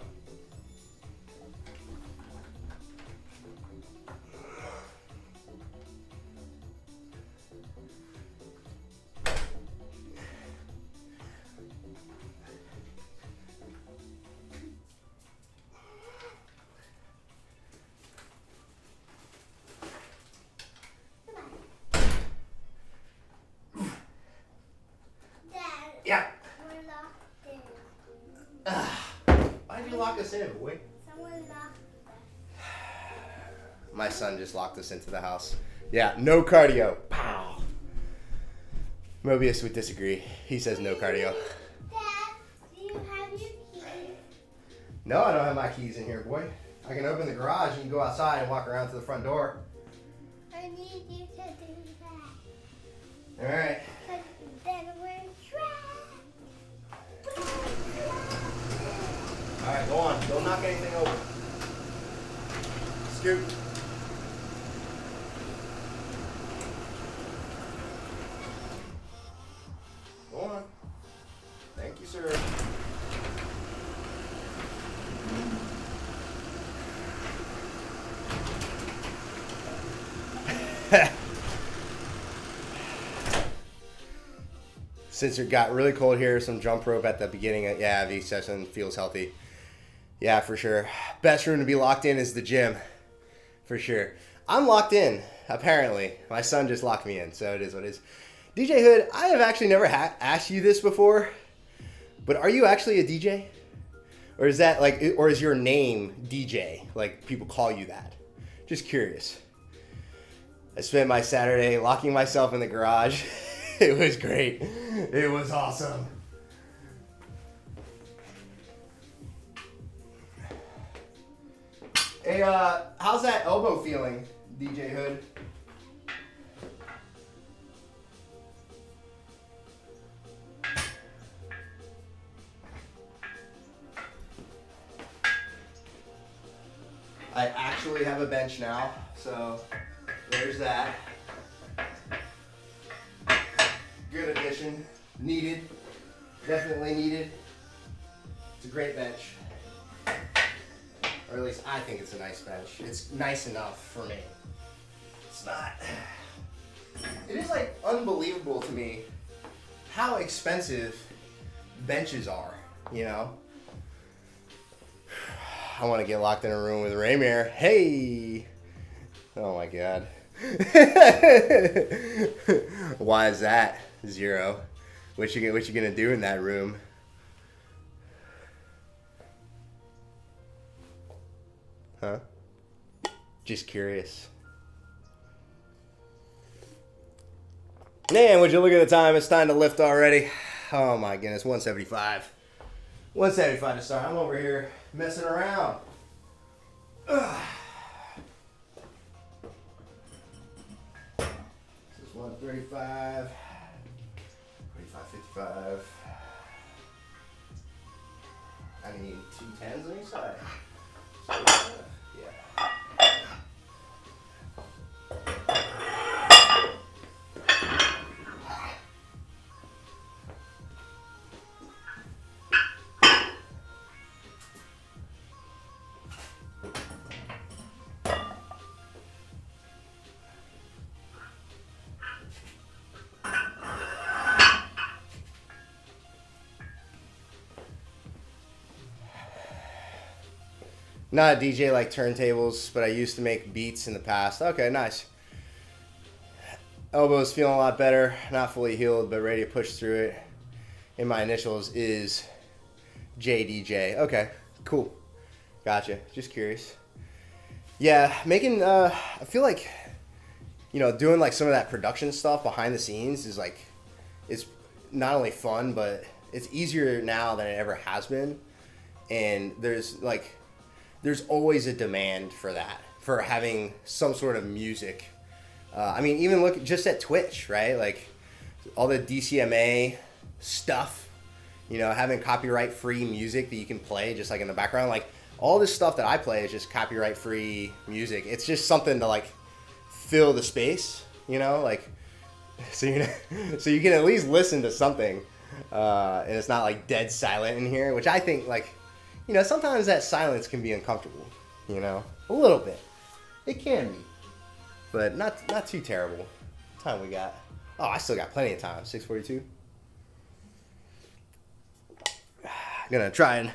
Yeah. We're locked in. Why'd you lock us in, boy? Someone locked us. My son just locked us into the house. Yeah, no cardio. Pow. Mobius would disagree. He says no cardio. Dad, do you have your keys? No, I don't have my keys in here, boy. I can open the garage and you can go outside and walk around to the front door. I need you to do that. All right. 'Cause then we're trapped. All right, go on. Don't knock anything over. Scoot. Go on. Thank you, sir. Since it got really cold here, some jump rope at the beginning of the session feels healthy. Yeah, for sure. Best room to be locked in is the gym. For sure. I'm locked in, apparently. My son just locked me in, so it is what it is. DJ Hood, I have actually never asked you this before, but are you actually a DJ? Or is that or is your name DJ? Like people call you that? Just curious. I spent my Saturday locking myself in the garage. It was great. It was awesome. Hey, how's that elbow feeling, DJ Hood? I actually have a bench now, so there's that. Good addition. Needed. Definitely needed. It's a great bench. Or at least I think it's a nice bench. It's nice enough for me. It's not. It is like unbelievable to me how expensive benches are, you know? I want to get locked in a room with Raymare. Hey! Oh my god. Why is that? Zero. What you gonna do in that room? Huh? Just curious. Man, would you look at the time? It's time to lift already. Oh my goodness, 175. 175 to start. I'm over here messing around. Ugh. This is 135. 55. I need 2 10s on each side. So, yeah. Not a DJ like turntables, but I used to make beats in the past. Okay, nice. Elbows feeling a lot better. Not fully healed, but ready to push through it. And my initials is JDJ. Okay, cool. Gotcha. Just curious. Yeah, making, I feel like doing like some of that production stuff behind the scenes is like, it's not only fun, but it's easier now than it ever has been. And there's always a demand for that, for having some sort of music. I mean, even look just at Twitch, right? Like all the DCMA stuff, having copyright-free music that you can play just like in the background. Like all this stuff that I play is just copyright-free music. It's just something to like fill the space, like so you can at least listen to something, and it's not like dead silent in here, which I think like, sometimes that silence can be uncomfortable, a little bit. It can be, but not too terrible. What time we got? Oh, I still got plenty of time. 6:42. Gonna try and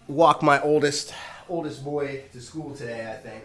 walk my oldest boy to school today, I think.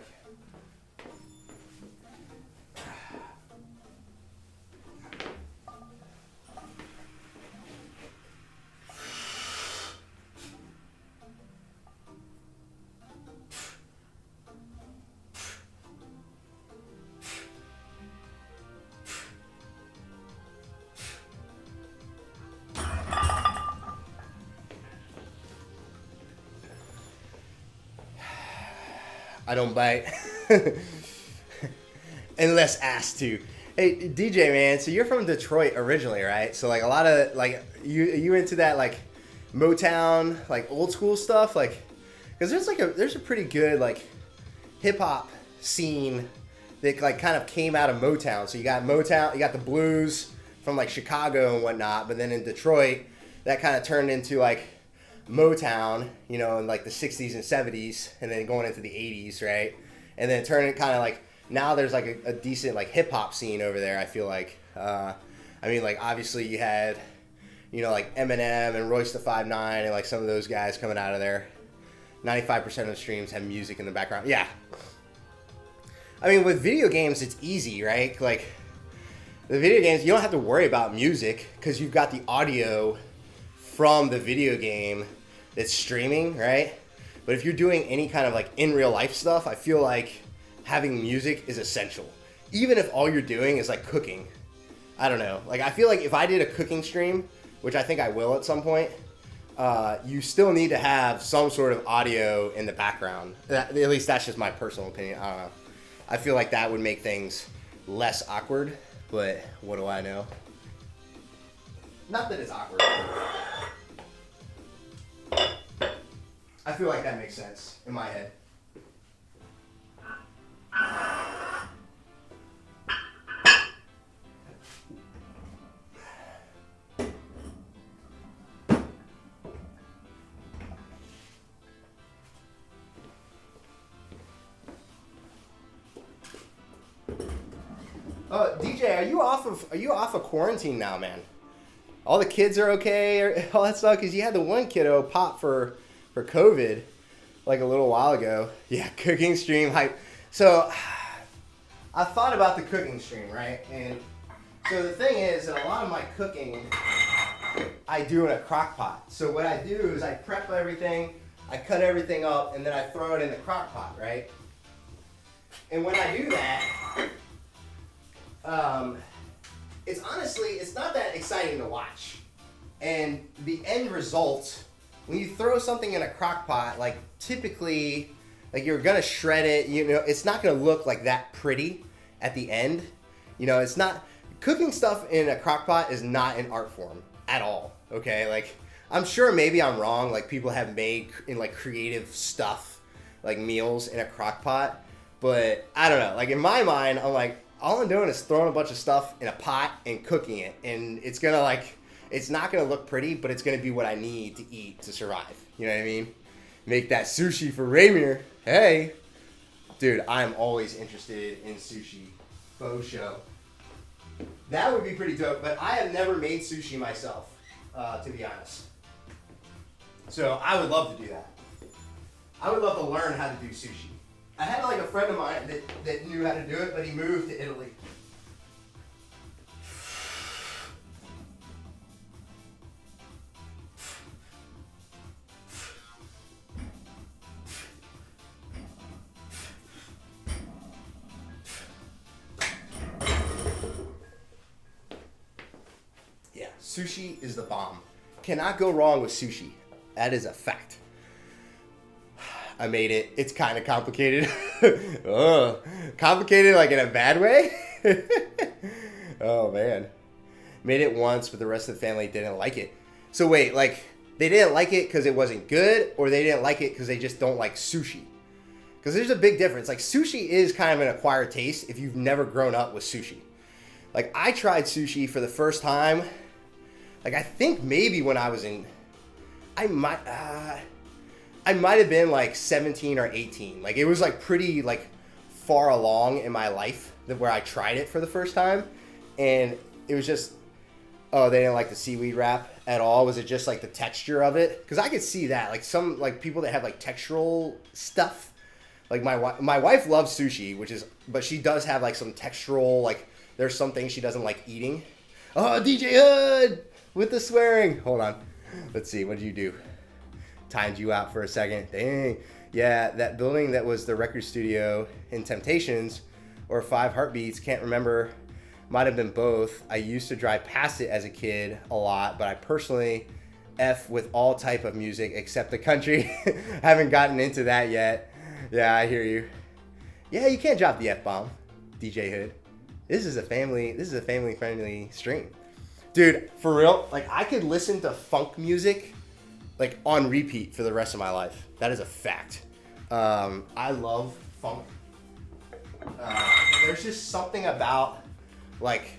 I don't bite unless asked to. Hey, DJ, man, so you're from Detroit originally, right? So like a lot of like you into that like Motown, like old school stuff, like because there's a pretty good like hip hop scene that like kind of came out of Motown. So you got Motown, you got the blues from like Chicago and whatnot, but then in Detroit that kind of turned into like Motown, in like the 60s and 70s, and then going into the 80s, right? And then turning kind of like, now there's like a decent like hip hop scene over there, I feel like. I mean, like obviously you had, like Eminem and Royce the 5'9" and like some of those guys coming out of there. 95% of the streams have music in the background. Yeah. I mean, with video games, it's easy, right? Like the video games, you don't have to worry about music because you've got the audio from the video game that's streaming, right? But if you're doing any kind of like in real life stuff, I feel like having music is essential. Even if all you're doing is like cooking. I don't know. Like I feel like if I did a cooking stream, which I think I will at some point, you still need to have some sort of audio in the background. At least that's just my personal opinion. I don't know. I feel like that would make things less awkward, but what do I know? Not that it's awkward. I feel like that makes sense in my head. DJ, are you off of quarantine now, man? All the kids are okay, or all that stuff, because you had the one kiddo pop for COVID like a little while ago. Yeah, cooking stream hype. So I thought about the cooking stream, right? And so the thing is that a lot of my cooking I do in a crock pot. So what I do is I prep everything, I cut everything up, and then I throw it in the crock pot, right? And when I do that, it's not that exciting to watch. And the end result, when you throw something in a crock pot, like typically, like you're gonna shred it, it's not gonna look like that pretty at the end. It's not, cooking stuff in a crock pot is not an art form at all, okay? Like, I'm sure maybe I'm wrong, like people have made in like creative stuff, like meals in a crock pot, but I don't know, like in my mind, I'm like, all I'm doing is throwing a bunch of stuff in a pot and cooking it, and it's gonna like, it's not gonna look pretty, but it's gonna be what I need to eat to survive. You know what I mean? Make that sushi for Raymir. Hey, dude, I'm always interested in sushi. Faux show. That would be pretty dope, but I have never made sushi myself, to be honest. So I would love to do that. I would love to learn how to do sushi. I had like a friend of mine that knew how to do it, but he moved to Italy. Sushi is the bomb. Cannot go wrong with sushi. That is a fact. I made it. It's kind of complicated. Complicated like in a bad way? Oh, man. Made it once, but the rest of the family didn't like it. So wait, like, they didn't like it because it wasn't good, or they didn't like it because they just don't like sushi? Because there's a big difference. Like, sushi is kind of an acquired taste if you've never grown up with sushi. Like, I tried sushi for the first time, like, I think maybe when I was in, I might have been, like, 17 or 18. Like, it was, like, pretty, like, far along in my life where I tried it for the first time. And it was just, oh, they didn't like the seaweed wrap at all. Was it just, like, the texture of it? Because I could see that. Like, some, like, people that have, like, textural stuff. Like, my wife loves sushi, but she does have, like, some textural, like, there's some things she doesn't like eating. Oh, DJ Hood with the swearing. Hold on. Let's see. What did you do? Timed you out for a second. Dang. Yeah, that building that was the record studio in Temptations or Five Heartbeats, can't remember. Might have been both. I used to drive past it as a kid a lot, but I personally F with all type of music except the country. Haven't gotten into that yet. Yeah, I hear you. Yeah, you can't drop the F-bomb, DJ Hood. This is a family friendly stream. Dude, for real, like, I could listen to funk music, like, on repeat for the rest of my life. That is a fact. I love funk. There's just something about, like,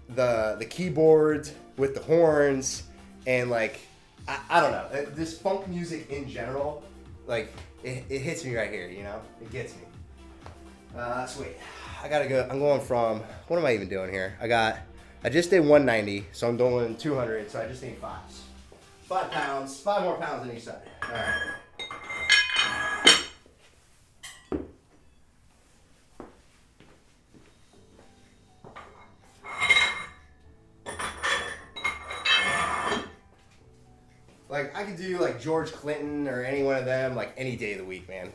the keyboards with the horns and, like, I don't know. This funk music in general, like, it hits me right here, you know? It gets me. So wait, I gotta go. I'm going from, what am I even doing here? I just did 190, so I'm doing 200, so I just need 5s. 5 pounds, 5 more pounds on each side. All right. Like, I could do, like, George Clinton or any one of them, like, any day of the week, man.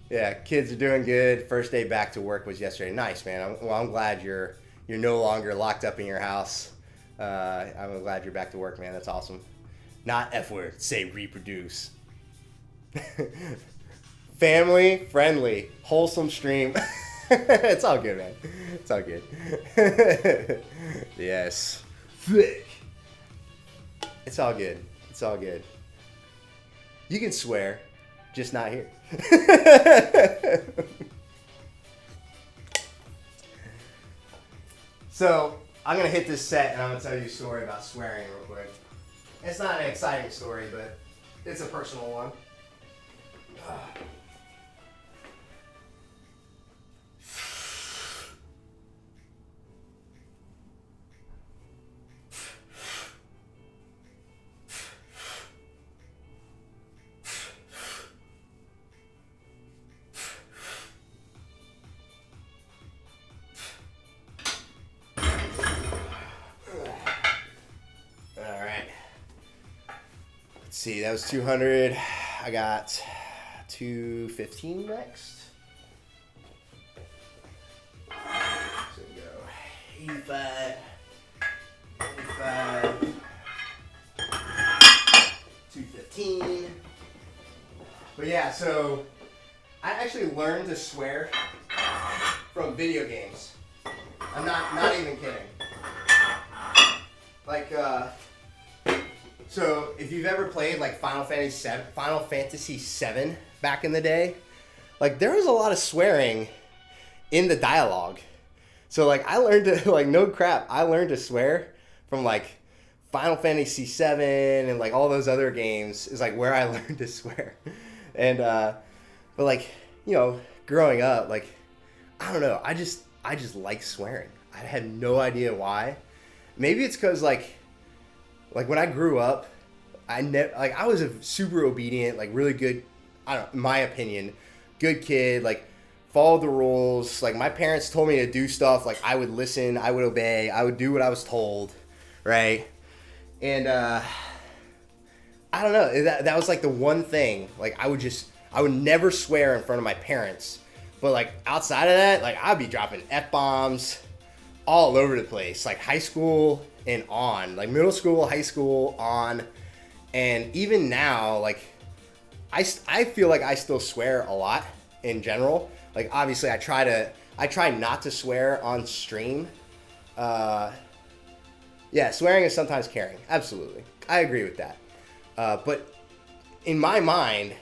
Yeah, kids are doing good. First day back to work was yesterday. Nice, man. I'm glad you're no longer locked up in your house. I'm glad you're back to work, man. That's awesome. Not F word. Say reproduce. Family friendly, wholesome stream. It's all good, man. It's all good. Yes. Thick. It's all good. It's all good. You can swear, just not here. So, I'm going to hit this set and I'm going to tell you a story about swearing real quick. It's not an exciting story, but it's a personal one. See, that was 200. I got 215 next. So we go 85, 85, 215. But yeah, so I actually learned to swear from video games. I'm not even kidding. Like, so if you've ever played like Final Fantasy VII back in the day, like there was a lot of swearing in the dialogue. So like I learned to, like, no crap, I learned to swear from like Final Fantasy VII and like all those other games is like where I learned to swear. And but like, you know, growing up, like, I don't know, I just like swearing. I had no idea why. Maybe it's because like when I grew up, I was a super obedient, like really good, I don't know, in my opinion, good kid, like followed the rules. Like my parents told me to do stuff, like I would listen, I would obey, I would do what I was told, right? And I don't know, that was like the one thing. Like I would never swear in front of my parents, But like outside of that, like I'd be dropping F-bombs all over the place, like high school and on, like middle school, high school on. And even now, like I feel like I still swear a lot in general. Like obviously I try not to swear on stream. Yeah, swearing is sometimes caring. Absolutely. I agree with that. But in my mind,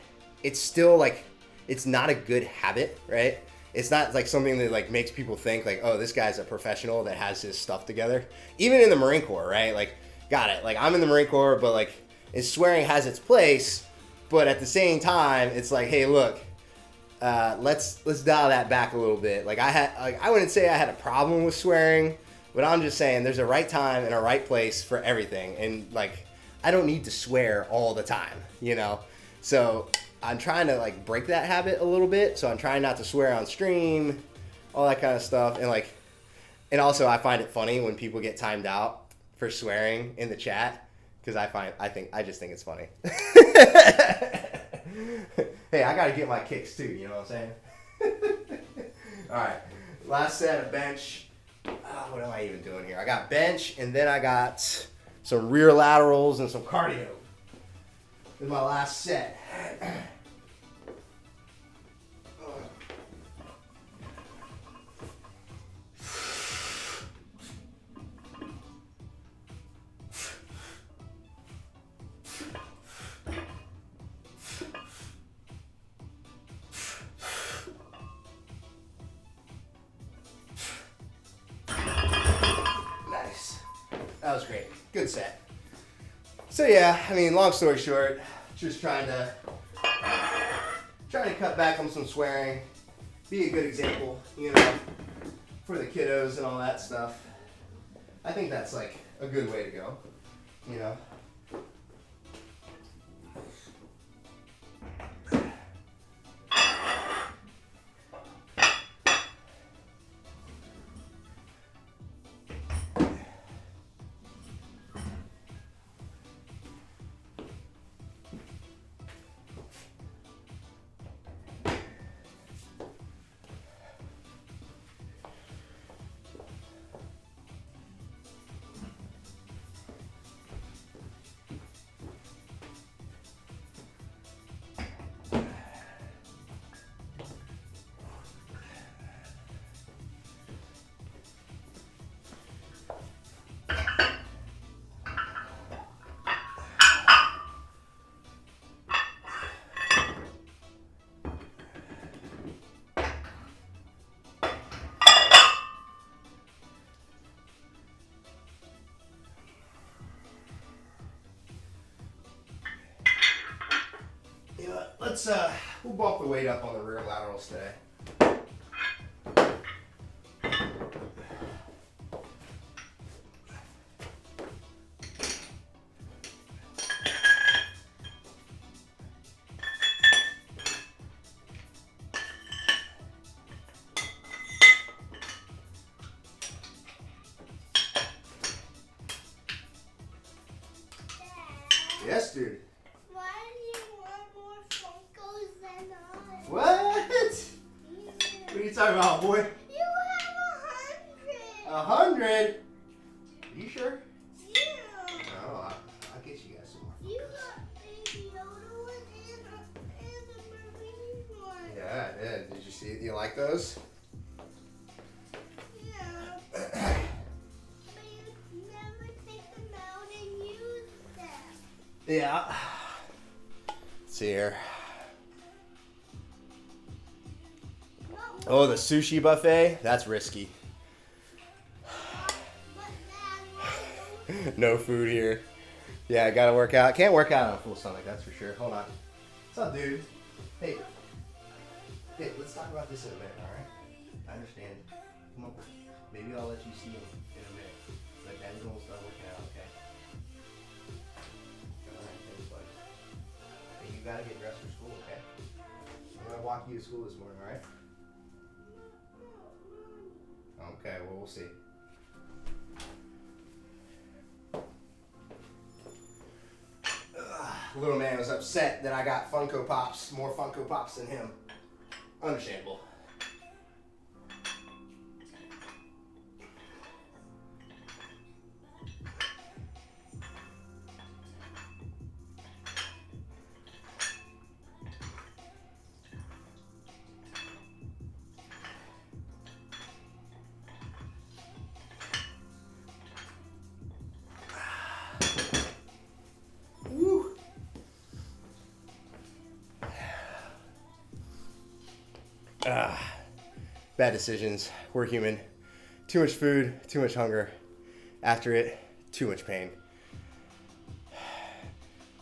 it's still like, it's not a good habit, right? It's not like something that like makes people think like, oh, this guy's a professional that has his stuff together. Even in the Marine Corps, right? Like, got it. Like I'm in the Marine Corps, but like swearing has its place. But at the same time, it's like, hey, look, let's dial that back a little bit. Like I wouldn't say I had a problem with swearing, but I'm just saying there's a right time and a right place for everything. And like, I don't need to swear all the time, you know? So I'm trying to like break that habit a little bit. So I'm trying not to swear on stream, all that kind of stuff. And like, and also I find it funny when people get timed out for swearing in the chat. Cause I just think it's funny. Hey, I gotta get my kicks too, you know what I'm saying? All right, last set of bench. What am I even doing here? I got bench, and then I got some rear laterals and some cardio. This is my last set. That was great. Good set. So yeah, I mean, long story short, just trying to cut back on some swearing, be a good example, you know, for the kiddos and all that stuff. I think that's like a good way to go, you know. We'll bump the weight up on the rear laterals today. Yes, dude. Why do you want more Funkos than I? What? What are you talking about, boy? You have 100. 100? Are you sure? Yeah. Oh, I'll get you guys some more. You got Baby Yoda one and a Marine one. Yeah, I did. Did you see it? You like those? Yeah. But you never take them out and use them. Yeah. Let's see here. Oh, the sushi buffet? That's risky. No food here. Yeah, I gotta work out. Can't work out on a full stomach, that's for sure. Hold on. What's up, dude? Hey, let's talk about this in a minute, alright? I understand. Come on. Maybe I'll let you see him in a minute. Like, Daddy's gonna start working out, okay? Alright, thanks, buddy. Hey, you gotta get dressed for school, okay? I'm gonna walk you to school this morning, alright? Okay, well, we'll see. Little man was upset that I got Funko Pops, more Funko Pops than him. Understandable. Bad decisions. We're human. Too much food, too much hunger. After it, too much pain.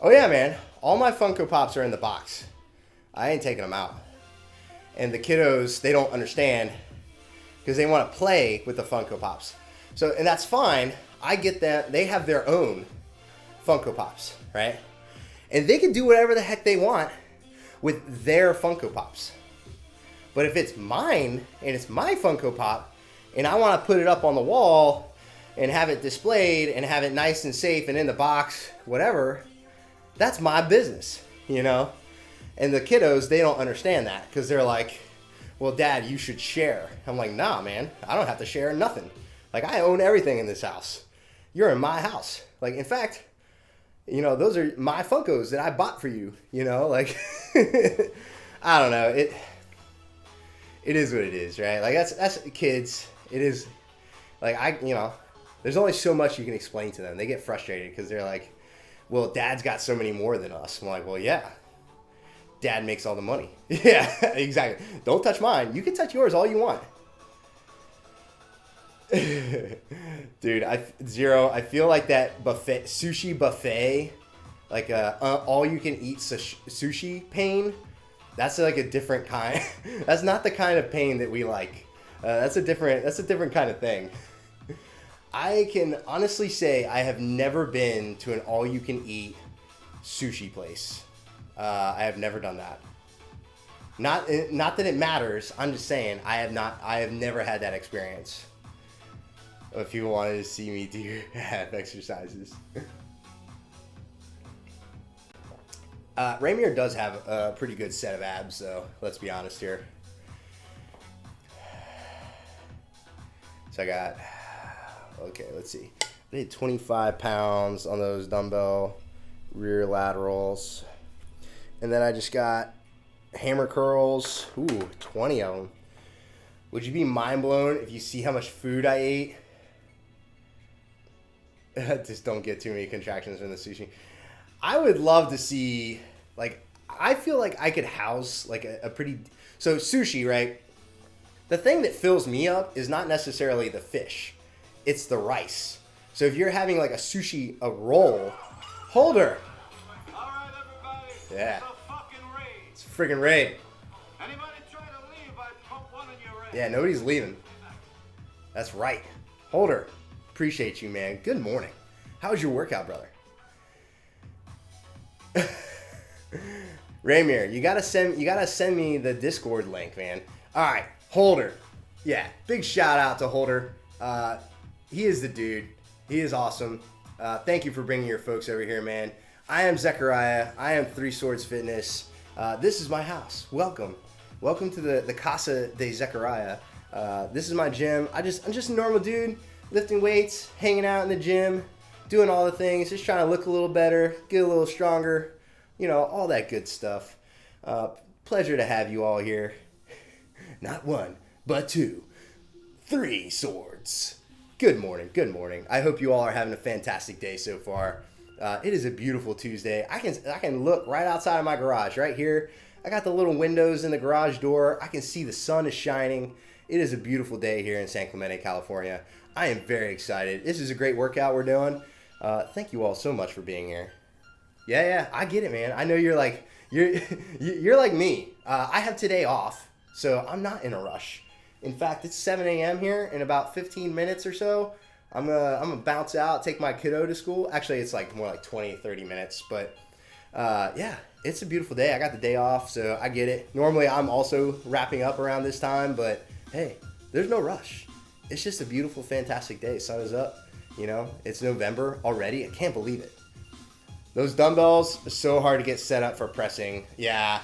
Oh yeah, man. All my Funko Pops are in the box. I ain't taking them out. And the kiddos, they don't understand because they want to play with the Funko Pops. So, and that's fine. I get that. They have their own Funko Pops, right? And they can do whatever the heck they want with their Funko Pops. But if it's mine and it's my Funko Pop and I want to put it up on the wall and have it displayed and have it nice and safe and in the box, whatever, that's my business, you know? And the kiddos, they don't understand that because they're like, well, Dad, you should share. I'm like, nah, man, I don't have to share nothing. Like, I own everything in this house. You're in my house. Like, in fact, you know, those are my Funkos that I bought for you, you know? Like, I don't know. It is what it is, right? Like, that's kids. It is, like, you know, there's only so much you can explain to them. They get frustrated because they're like, well, Dad's got so many more than us. I'm like, well, yeah. Dad makes all the money. Yeah, exactly. Don't touch mine. You can touch yours all you want. Dude, I feel like that buffet, sushi buffet, like all you can eat sushi pain. That's like a different kind. That's not the kind of pain that we like. That's a different kind of thing. I can honestly say I have never been to an all you can eat sushi place. I have never done that. Not that it matters. I'm just saying I have never had that experience. If you wanted to see me do ab exercises. Rainier does have a pretty good set of abs, though. Let's be honest here. So I got, okay, let's see. I did 25 pounds on those dumbbell rear laterals. And then I just got hammer curls. Ooh, 20 of them. Would you be mind blown if you see how much food I ate? Just don't get too many contractions from the sushi. I would love to see, like, I feel like I could house, like, a pretty... So, sushi, right? The thing that fills me up is not necessarily the fish. It's the rice. So, if you're having, like, a roll... Holder! Alright, everybody. Yeah. It's a fucking raid. It's a friggin' raid. Anybody try to leave, I pump one in your raid. Yeah, nobody's leaving. That's right. Holder, appreciate you, man. Good morning. How was your workout, brother? Rainier, you gotta send me the Discord link, man. All right, Holder. Yeah, big shout out to Holder. He is the dude. He is awesome. Thank you for bringing your folks over here, man. I am Zechariah. I am Three Swords Fitness. This is my house. Welcome to the Casa de Zechariah. This is my gym. I'm just a normal dude, lifting weights, hanging out in the gym, doing all the things, just trying to look a little better, get a little stronger, you know, all that good stuff. Pleasure to have you all here. Not one, but two. Three Swords. Good morning, good morning. I hope you all are having a fantastic day so far. It is a beautiful Tuesday. I can look right outside of my garage, right here. I got the little windows in the garage door. I can see the sun is shining. It is a beautiful day here in San Clemente, California. I am very excited. This is a great workout we're doing. Thank you all so much for being here. Yeah, I get it, man. I know you're like me. I have today off, so I'm not in a rush. In fact, it's 7 a.m. here. In about 15 minutes or so, I'm gonna bounce out, take my kiddo to school. Actually, it's like more like 20, 30 minutes, but yeah, it's a beautiful day. I got the day off, so I get it. Normally, I'm also wrapping up around this time, but hey, there's no rush. It's just a beautiful, fantastic day. Sun is up. You know, it's November already. I can't believe it. Those dumbbells are so hard to get set up for pressing. Yeah.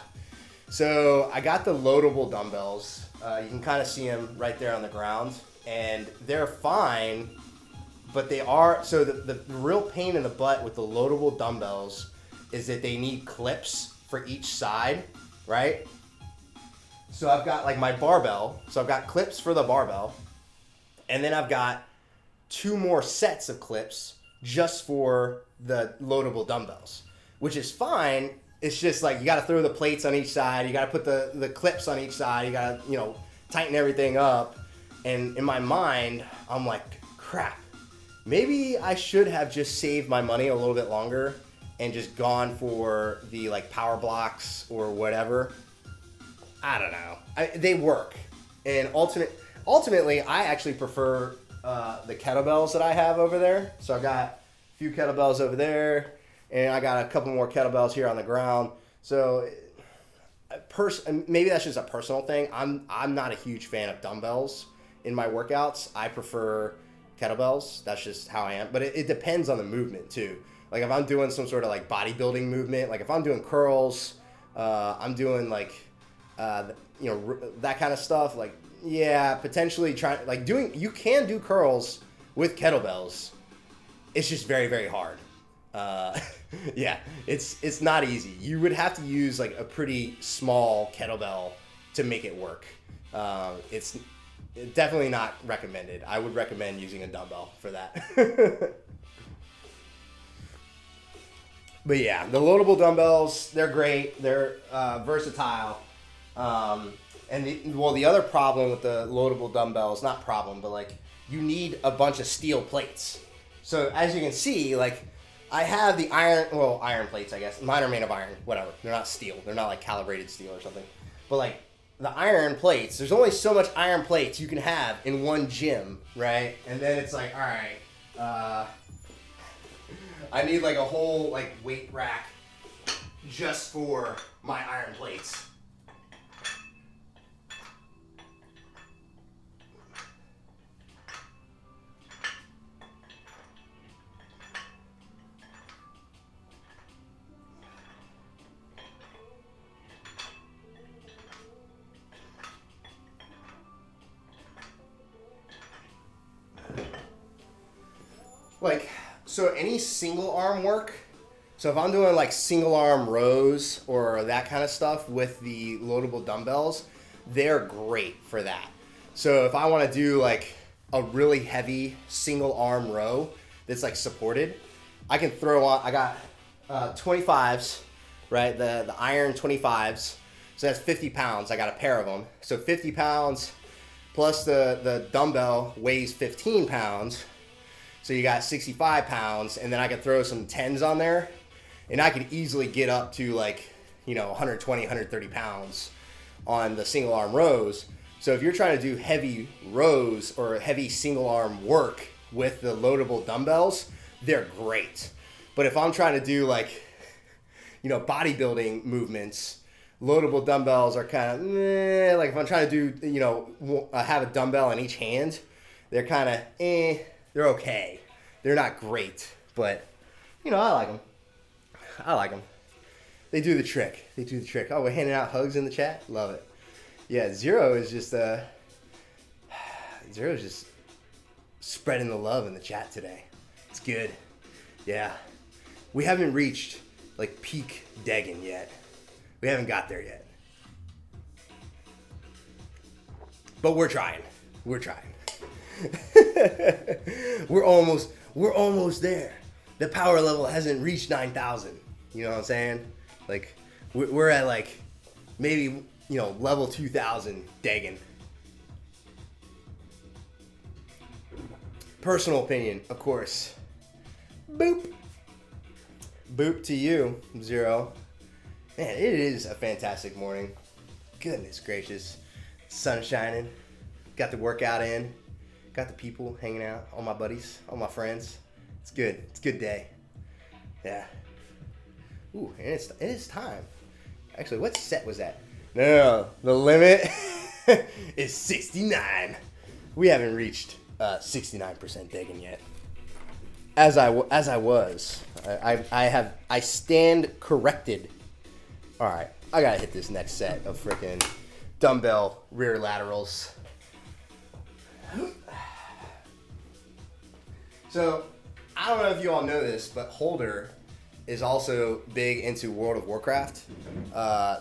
So I got the loadable dumbbells. You can kind of see them right there on the ground. And they're fine, but they are... So the real pain in the butt with the loadable dumbbells is that they need clips for each side, right? So I've got like my barbell. So I've got clips for the barbell. And then I've got 2 more sets of clips just for the loadable dumbbells, which is fine it's just like you got to throw the plates on each side. You got to put the clips on each side. You got to, you know, tighten everything up. And in my mind, I'm like, crap. Maybe I should have just saved my money a little bit longer and just gone for the like power blocks or whatever. I don't know. They work. And ultimately, I actually prefer the kettlebells that I have over there. So I got a few kettlebells over there, and I got a couple more kettlebells here on the ground. So maybe that's just a personal thing. I'm not a huge fan of dumbbells in my workouts. I prefer kettlebells. That's just how I am. But it depends on the movement too. Like if I'm doing some sort of like bodybuilding movement, like if I'm doing curls, I'm doing like you know, that kind of stuff. Like yeah, potentially you can do curls with kettlebells. It's just very, very hard. Yeah, it's not easy. You would have to use like a pretty small kettlebell to make it work. It's definitely not recommended. I would recommend using a dumbbell for that. But yeah, the loadable dumbbells, they're great. They're versatile. And the other problem with the loadable dumbbells, not problem, but like you need a bunch of steel plates. So as you can see, like I have the iron plates, I guess. Mine are made of iron, whatever. They're not steel. They're not like calibrated steel or something. But like the iron plates, there's only so much iron plates you can have in one gym, right? And then it's like, all right, I need like a whole like weight rack just for my iron plates. Like, so any single arm work, so if I'm doing like single arm rows or that kind of stuff with the loadable dumbbells, they're great for that. So if I want to do like a really heavy single arm row that's like supported, I can throw on, I got 25s, right? The iron 25s. So that's 50 pounds. I got a pair of them. So 50 pounds plus the dumbbell weighs 15 pounds. So you got 65 pounds, and then I could throw some 10s on there, and I could easily get up to like, you know, 120, 130 pounds on the single arm rows. So if you're trying to do heavy rows or heavy single arm work with the loadable dumbbells, they're great. But if I'm trying to do like, you know, bodybuilding movements, loadable dumbbells are kind of, like if I'm trying to do, you know, have a dumbbell in each hand, they're kind of, they're okay. They're not great, but, you know, I like them. I like them. They do the trick. They do the trick. Oh, we're handing out hugs in the chat? Love it. Yeah, Zero is just spreading the love in the chat today. It's good. Yeah. We haven't reached, like, peak Deggin yet. We haven't got there yet. But we're trying. We're trying. We're almost there. The power level hasn't reached 9,000. You know what I'm saying? Like we're at like maybe, you know, level 2,000 Deggin. Personal opinion, of course. Boop. Boop to you, Zero. Man, it is a fantastic morning. Goodness gracious. Sun shining. Got the workout in. Got the people hanging out, all my buddies, all my friends. It's good. It's a good day. Yeah. Ooh, and it is time. Actually, what set was that? No. The limit is 69. We haven't reached 69% Deggin yet. As I was. I stand corrected. All right. I got to hit this next set of freaking dumbbell rear laterals. So, I don't know if you all know this, but Holder is also big into World of Warcraft.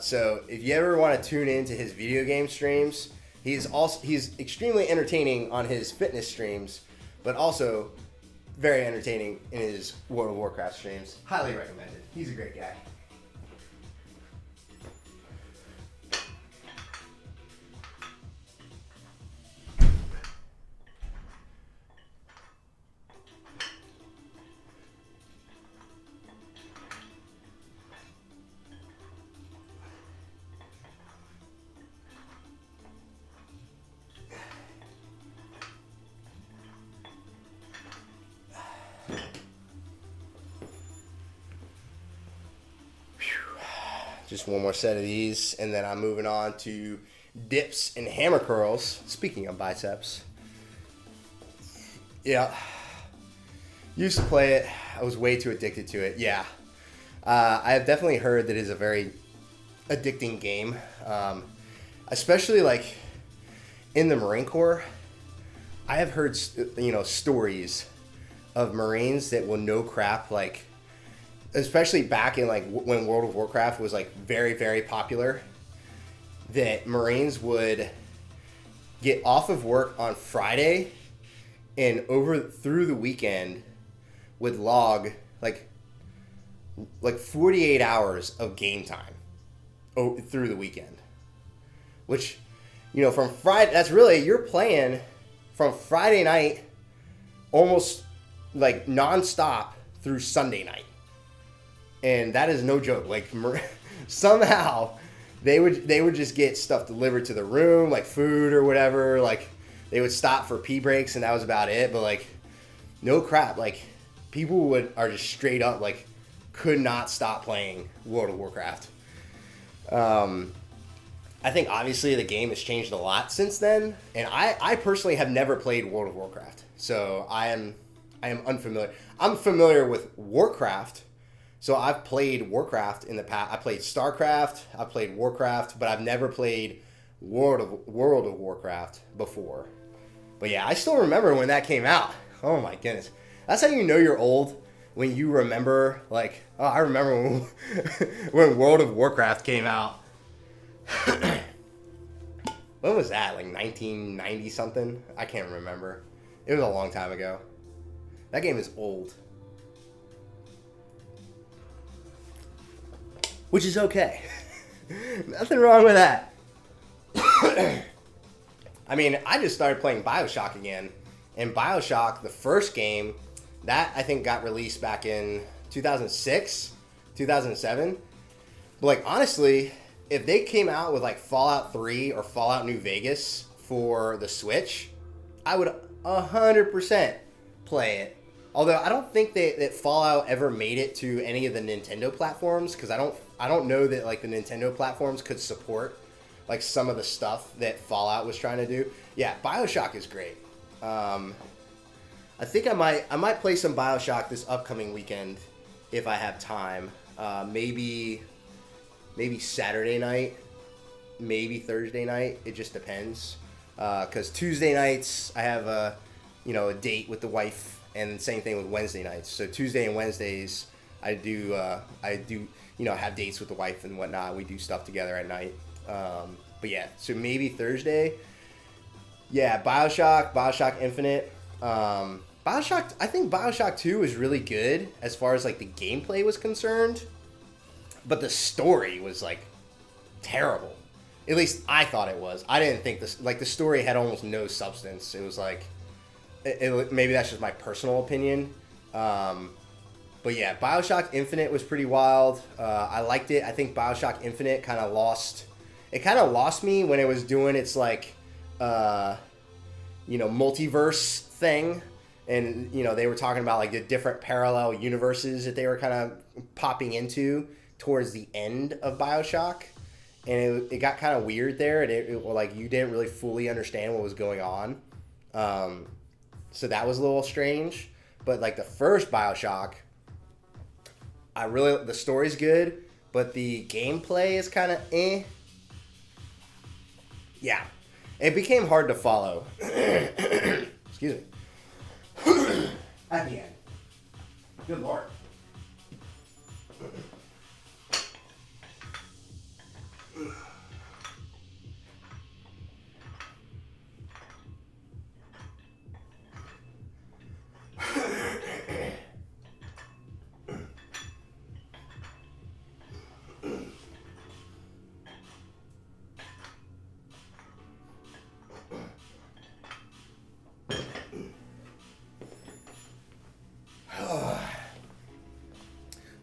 So, if you ever want to tune into his video game streams, he's extremely entertaining on his fitness streams, but also very entertaining in his World of Warcraft streams. Highly recommended. He's a great guy. Just one more set of these, and then I'm moving on to dips and hammer curls. Speaking of biceps. Yeah. Used to play it. I was way too addicted to it. Yeah. I have definitely heard that it is a very addicting game. Especially like in the Marine Corps. I have heard, stories of Marines that will know crap, like, especially back in like when World of Warcraft was like very, very popular, that Marines would get off of work on Friday and through the weekend would log like 48 hours of game time through the weekend, which, from Friday, that's really, you're playing from Friday night almost like nonstop through Sunday night. And that is no joke. Like, somehow they would just get stuff delivered to the room, like food or whatever. Like, they would stop for pee breaks, and that was about it. But like, no crap. Like, people are just straight up like could not stop playing World of Warcraft. I think obviously the game has changed a lot since then, and I personally have never played World of Warcraft, so I am unfamiliar. I'm familiar with Warcraft. So I've played Warcraft in the past. I played StarCraft, I played Warcraft, but I've never played World of Warcraft before. But yeah, I still remember when that came out. Oh my goodness. That's how you know you're old, when you remember, like, oh, I remember when World of Warcraft came out. When was that? Like 1990 something? I can't remember. It was a long time ago. That game is old. Which is okay. Nothing wrong with that. I mean, I just started playing BioShock again. And BioShock, the first game, that I think got released back in 2006, 2007. But like, honestly, if they came out with like Fallout 3 or Fallout New Vegas for the Switch, I would 100% play it. Although I don't think that Fallout ever made it to any of the Nintendo platforms, because I don't know that like the Nintendo platforms could support like some of the stuff that Fallout was trying to do. Yeah, BioShock is great. I think I might play some BioShock this upcoming weekend if I have time. Maybe Saturday night, maybe Thursday night. It just depends. Because Tuesday nights I have a date with the wife. And same thing with Wednesday nights. So Tuesday and Wednesdays, I do have dates with the wife and whatnot. We do stuff together at night. But yeah, so maybe Thursday. Yeah, BioShock Infinite. I think BioShock 2 is really good as far as like the gameplay was concerned. But the story was like terrible. At least I thought it was. I didn't think the story had almost no substance. It was like, maybe that's just my personal opinion. But yeah, BioShock Infinite was pretty wild. I liked it. I think BioShock Infinite kind of lost me when it was doing its like, multiverse thing. And, they were talking about like the different parallel universes that they were kind of popping into towards the end of BioShock. And it got kind of weird there. And like you didn't really fully understand what was going on. So that was a little strange. But like the first BioShock, the story's good, but the gameplay is kind of eh. Yeah. It became hard to follow. Excuse me. At the end. Good Lord.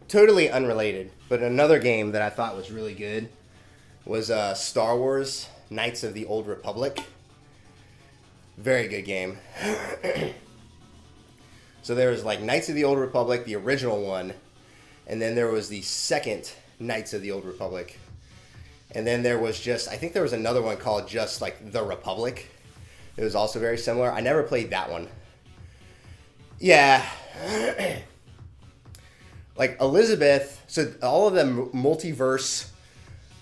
Totally unrelated, but another game that I thought was really good was Star Wars Knights of the Old Republic. Very good game. So there was like Knights of the Old Republic, the original one, and then there was the second Knights of the Old Republic. And then there was just, I think there was another one called just like The Republic. It was also very similar. I never played that one. Yeah. Like Elizabeth, so all of the multiverse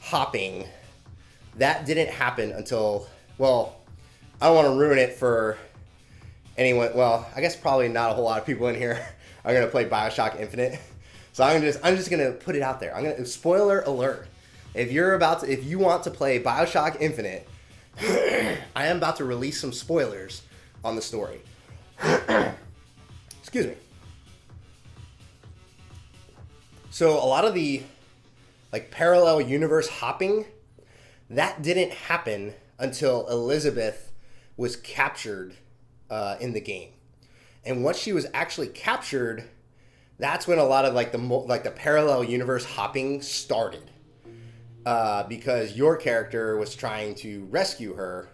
hopping, that didn't happen until, well, I don't want to ruin it for anyone. Well, I guess probably not a whole lot of people in here are going to play BioShock Infinite. So I'm just going to put it out there. I'm going to, spoiler alert. If you want to play BioShock Infinite, I am about to release some spoilers on the story. Excuse me. So a lot of the like parallel universe hopping, that didn't happen until Elizabeth was captured in the game. And once she was actually captured, that's when a lot of like the parallel universe hopping started. Because your character was trying to rescue her,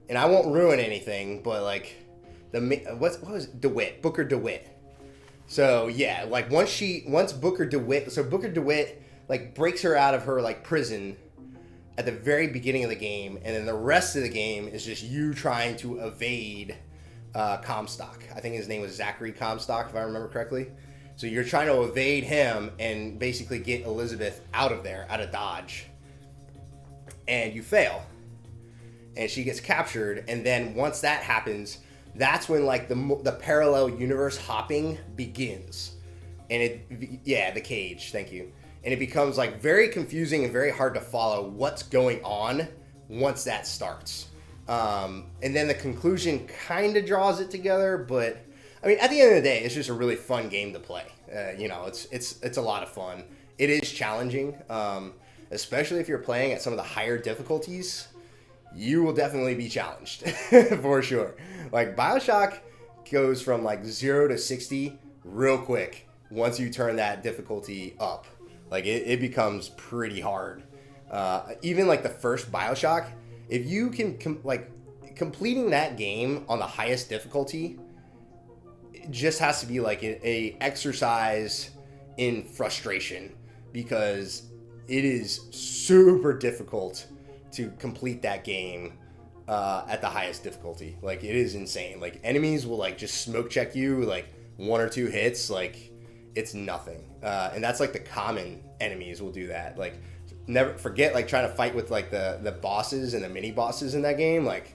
and I won't ruin anything, but like what was DeWitt, Booker DeWitt. So yeah, like once Booker DeWitt like breaks her out of her like prison at the very beginning of the game, and then the rest of the game is just you trying to evade Comstock. I think his name was Zachary Comstock, if I remember correctly. So you're trying to evade him and basically get Elizabeth out of there, out of Dodge. And you fail. And she gets captured. And then once that happens, that's when like the parallel universe hopping begins. And the cage, thank you. And it becomes like very confusing and very hard to follow what's going on once that starts. And then the conclusion kind of draws it together, but I mean, at the end of the day, it's just a really fun game to play. It's a lot of fun. It is challenging, especially if you're playing at some of the higher difficulties. You will definitely be challenged for sure. Like BioShock goes from like 0 to 60 real quick once you turn that difficulty up. Like it becomes pretty hard. Even like the first BioShock, if you can completing that game on the highest difficulty, it just has to be like a exercise in frustration, because it is super difficult to complete that game at the highest difficulty. Like it is insane. Like enemies will like just smoke check you like 1 or 2 hits. Like it's nothing. And that's like the common enemies will do that. Like never forget like trying to fight with like the bosses and the mini bosses in that game. Like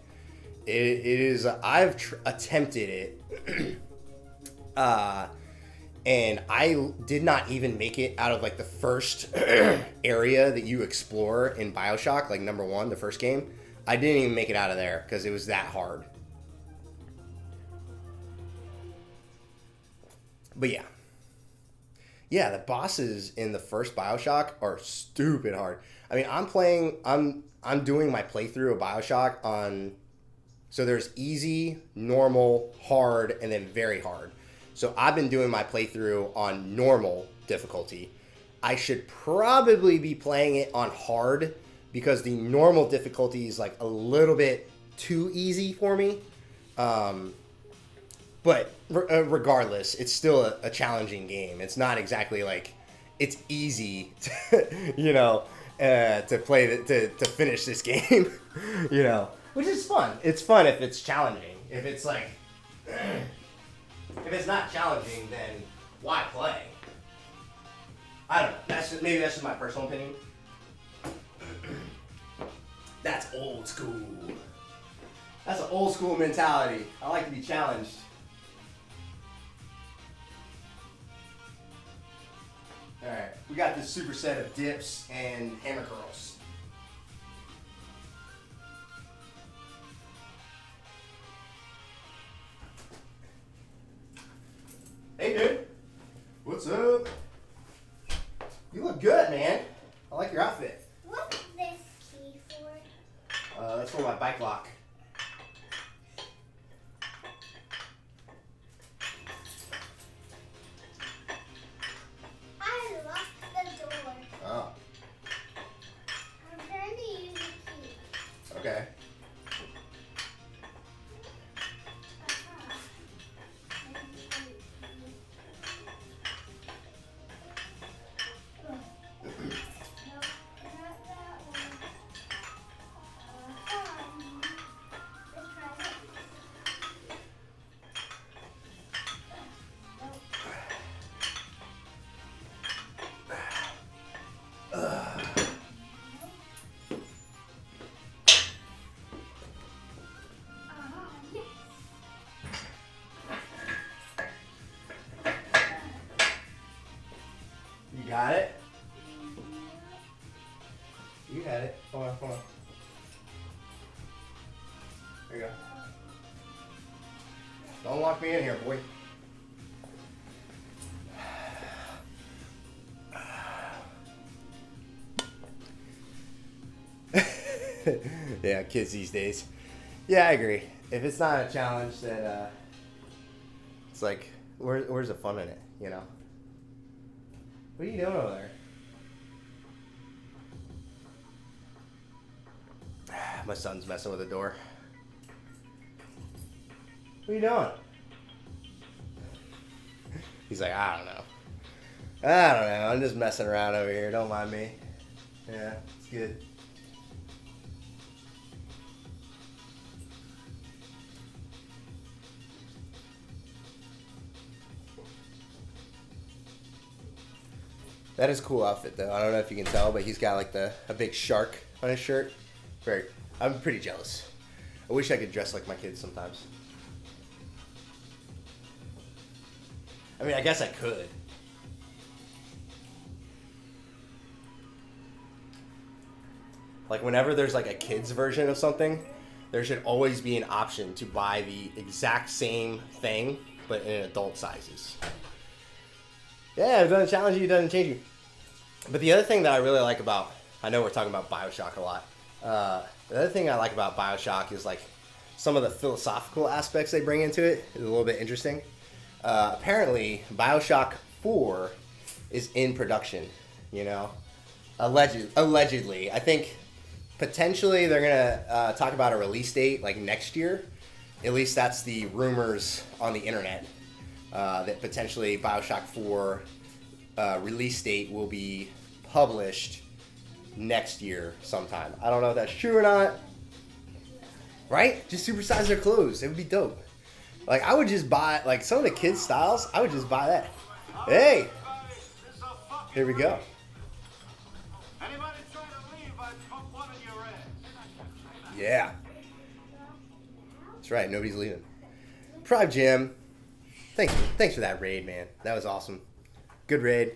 it is. I've attempted it. And I did not even make it out of like the first area that you explore in BioShock, like number 1, the first game. I didn't even make it out of there because it was that hard. But yeah, the bosses in the first BioShock are stupid hard. I mean, I'm doing my playthrough of BioShock on, so there's easy, normal, hard, and then very hard. So I've been doing my playthrough on normal difficulty. I should probably be playing it on hard because the normal difficulty is like a little bit too easy for me. But regardless, it's still a challenging game. It's not exactly like it's easy, to play to finish this game, which is fun. It's fun if it's challenging. If it's like. If it's not challenging, then why play? I don't know. Maybe that's just my personal opinion. That's old school. That's an old school mentality. I like to be challenged. Alright, we got this super set of dips and hammer curls. Hey, dude. What's up? You look good, man. I like your outfit. What's this key for? That's for my bike lock. I locked the door. Oh, I'm trying to use the key. okay. You had it. Hold on. There you go. Don't lock me in here, boy. Yeah, kids these days. Yeah, I agree. If it's not a challenge, then it's like, where's the fun in it, you know? What are you doing over there? My son's messing with the door. What are you doing? He's like, I don't know. I'm just messing around over here. Don't mind me. Yeah, it's good. That is a cool outfit, though. I don't know if you can tell, but he's got like a big shark on his shirt. I'm pretty jealous. I wish I could dress like my kids sometimes. I mean, I guess I could. Like whenever there's like a kid's version of something, there should always be an option to buy the exact same thing, but in adult sizes. Yeah, it doesn't challenge you, it doesn't change you. But the other thing that I really like about, I know we're talking about BioShock a lot. The other thing I like about BioShock is like some of the philosophical aspects they bring into it is a little bit interesting. Apparently, BioShock 4 is in production, you know? Allegedly. I think potentially they're going to talk about a release date like next year. At least that's the rumors on the internet. That potentially BioShock 4 release date will be published next year sometime. I don't know if that's true or not. Right? Just supersize their clothes. It would be dope. Like, I would just buy, like, some of the kids' styles, I would just buy that. Hey! Here we go. Anybody try to leave, I pump one in your ass. Yeah. That's right. Nobody's leaving. Prime Jim. Thanks for that raid, man. That was awesome. Good raid.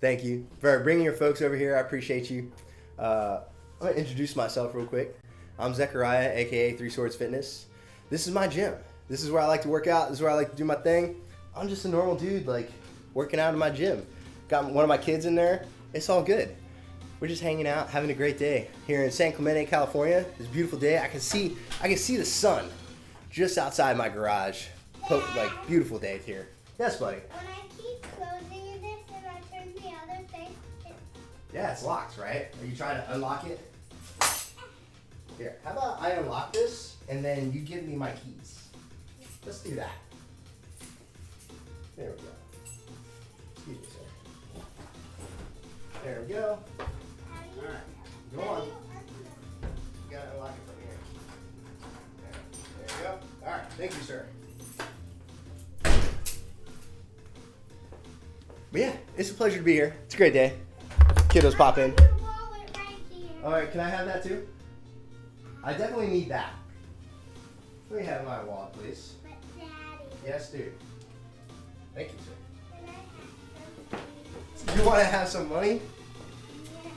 Thank you for bringing your folks over here. I appreciate you. I'm going to introduce myself real quick. I'm Zechariah, a.k.a. Three Swords Fitness. This is my gym. This is where I like to work out. This is where I like to do my thing. I'm just a normal dude, like, working out in my gym. Got one of my kids in there. It's all good. We're just hanging out, having a great day here in San Clemente, California. It's a beautiful day. I can see the sun just outside my garage. Like, beautiful day here. Yes, buddy. When I keep closing this and I turn the other thing, Yeah, it's locked, right? Are you trying to unlock it? Here, how about I unlock this and then you give me my keys? Let's do that. There we go. Excuse me, sir. There we go. Alright, go on. You gotta unlock it from here. There we go. Alright, thank you, sir. But yeah, it's a pleasure to be here. It's a great day. Kiddos pop in. your wallet right here. Alright, can I have that too? I definitely need that. Let me have my wallet, please. But Daddy, Yes, dude. Thank you, sir. can I have some? You want to have some money? Yeah.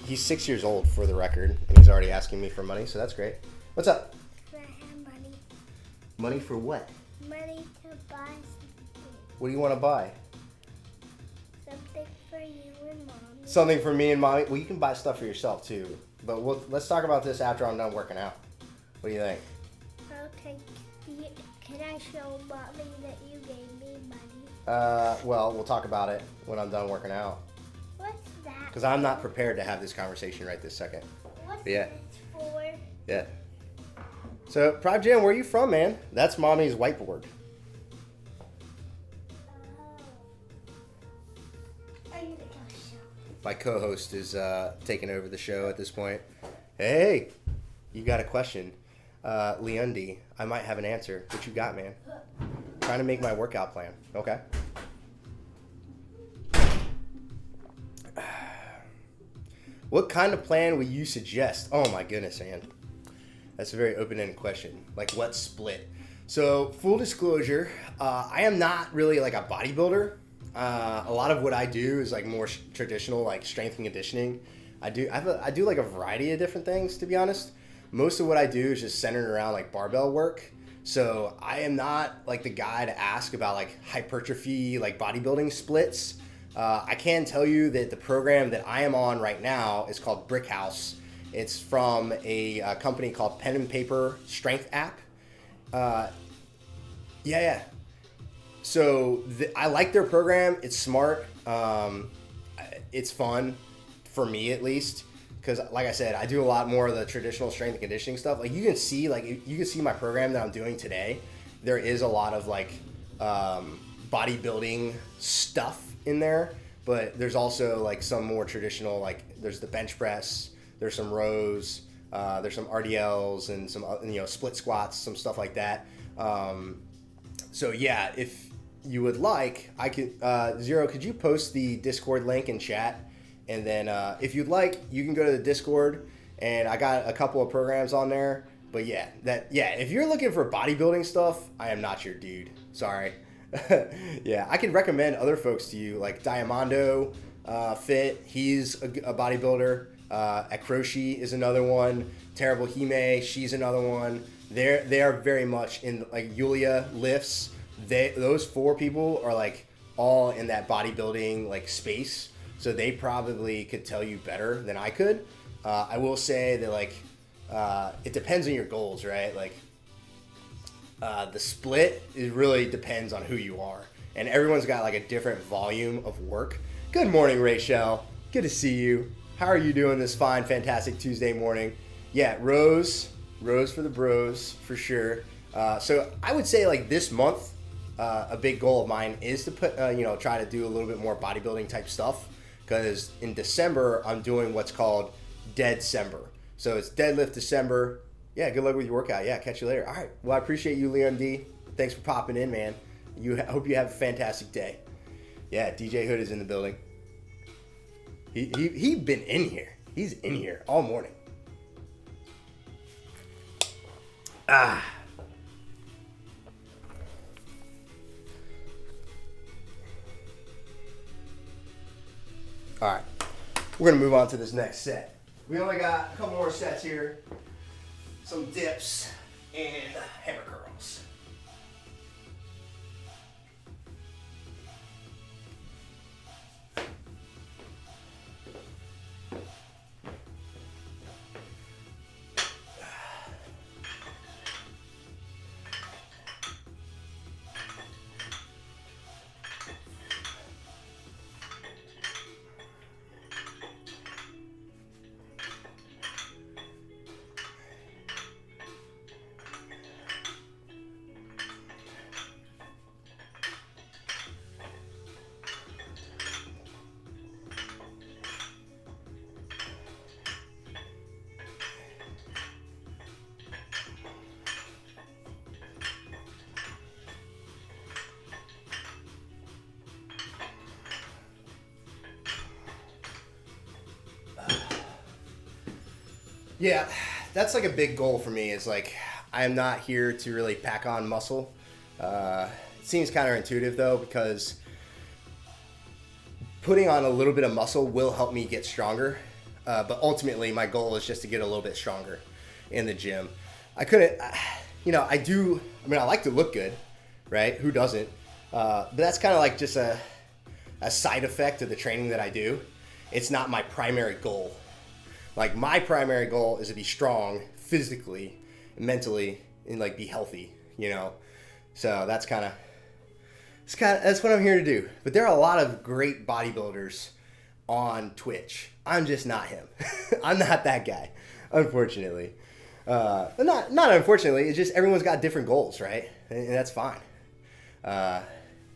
He's 6 years old, for the record, and he's already asking me for money, so that's great. What's up? Can I have money? Money for what? Money to buy something. What do you want to buy? Something for you and Mommy. Something for me and mommy? Well, you can buy stuff for yourself, too. But let's talk about this after I'm done working out. What do you think? Okay. Can I show Mommy that you gave me money? Well, we'll talk about it when I'm done working out. What's that? Because I'm not prepared to have this conversation right this second. What's Yeah. this for? Yeah. So, Prime Jam, where are you from, man? That's mommy's whiteboard. I need to go show. My co-host is taking over the show at this point. Hey, you got a question. Leundi, I might have an answer. What you got, man? Trying to make my workout plan. Okay. What kind of plan would you suggest? Oh my goodness, man. That's a very open-ended question. Like, what split? So, full disclosure, I am not really like a bodybuilder. A lot of what I do is like more traditional, like strength and conditioning. I do like a variety of different things, to be honest. Most of what I do is just centered around like barbell work. So I am not like the guy to ask about like hypertrophy, like bodybuilding splits. I can tell you that the program that I am on right now is called Brick House. It's from a company called Pen and Paper Strength App. Yeah. So I like their program. It's smart. It's fun for me, at least, because like I said, I do a lot more of the traditional strength and conditioning stuff. Like you can see my program that I'm doing today. There is a lot of like bodybuilding stuff in there, but there's also like some more traditional, like there's the bench press, there's some rows, there's some RDLs and some split squats, some stuff like that. So yeah, if you would like, I could Zero, could you post the Discord link in chat? And then if you'd like, you can go to the Discord, and I got a couple of programs on there. But yeah, if you're looking for bodybuilding stuff, I am not your dude. Sorry. Yeah, I can recommend other folks to you, like Diamondo Fit. He's a bodybuilder. Akroshi is another one. Terrible Hime, she's another one. They are very much in, like, Yulia lifts. Those 4 people are like all in that bodybuilding like space. So they probably could tell you better than I could. I will say that like it depends on your goals, right? Like the split, it really depends on who you are, and everyone's got like a different volume of work. Good morning, Rachel. Good to see you. How are you doing this fine, fantastic Tuesday morning? Yeah, Rose for the bros for sure. So I would say like this month, a big goal of mine is to put try to do a little bit more bodybuilding type stuff. Because in December, I'm doing what's called Dead-cember. So it's Deadlift December. Yeah, good luck with your workout. Yeah, catch you later. All right. Well, I appreciate you, Liam D. Thanks for popping in, man. I hope you have a fantastic day. Yeah, DJ Hood is in the building. He's been in here. He's in here all morning. Ah. All right, we're gonna move on to this next set. We only got a couple more sets here. Some dips and hammer curls. Yeah, that's like a big goal for me. Is like, I'm not here to really pack on muscle. It seems counterintuitive though, because putting on a little bit of muscle will help me get stronger. But ultimately, my goal is just to get a little bit stronger in the gym. I like to look good, right? Who doesn't? But that's kind of like just a side effect of the training that I do. It's not my primary goal. Like, my primary goal is to be strong physically, mentally, and like be healthy, So that's what I'm here to do. But there are a lot of great bodybuilders on Twitch. I'm just not him. I'm not that guy, unfortunately. Not unfortunately. It's just everyone's got different goals, right? And that's fine.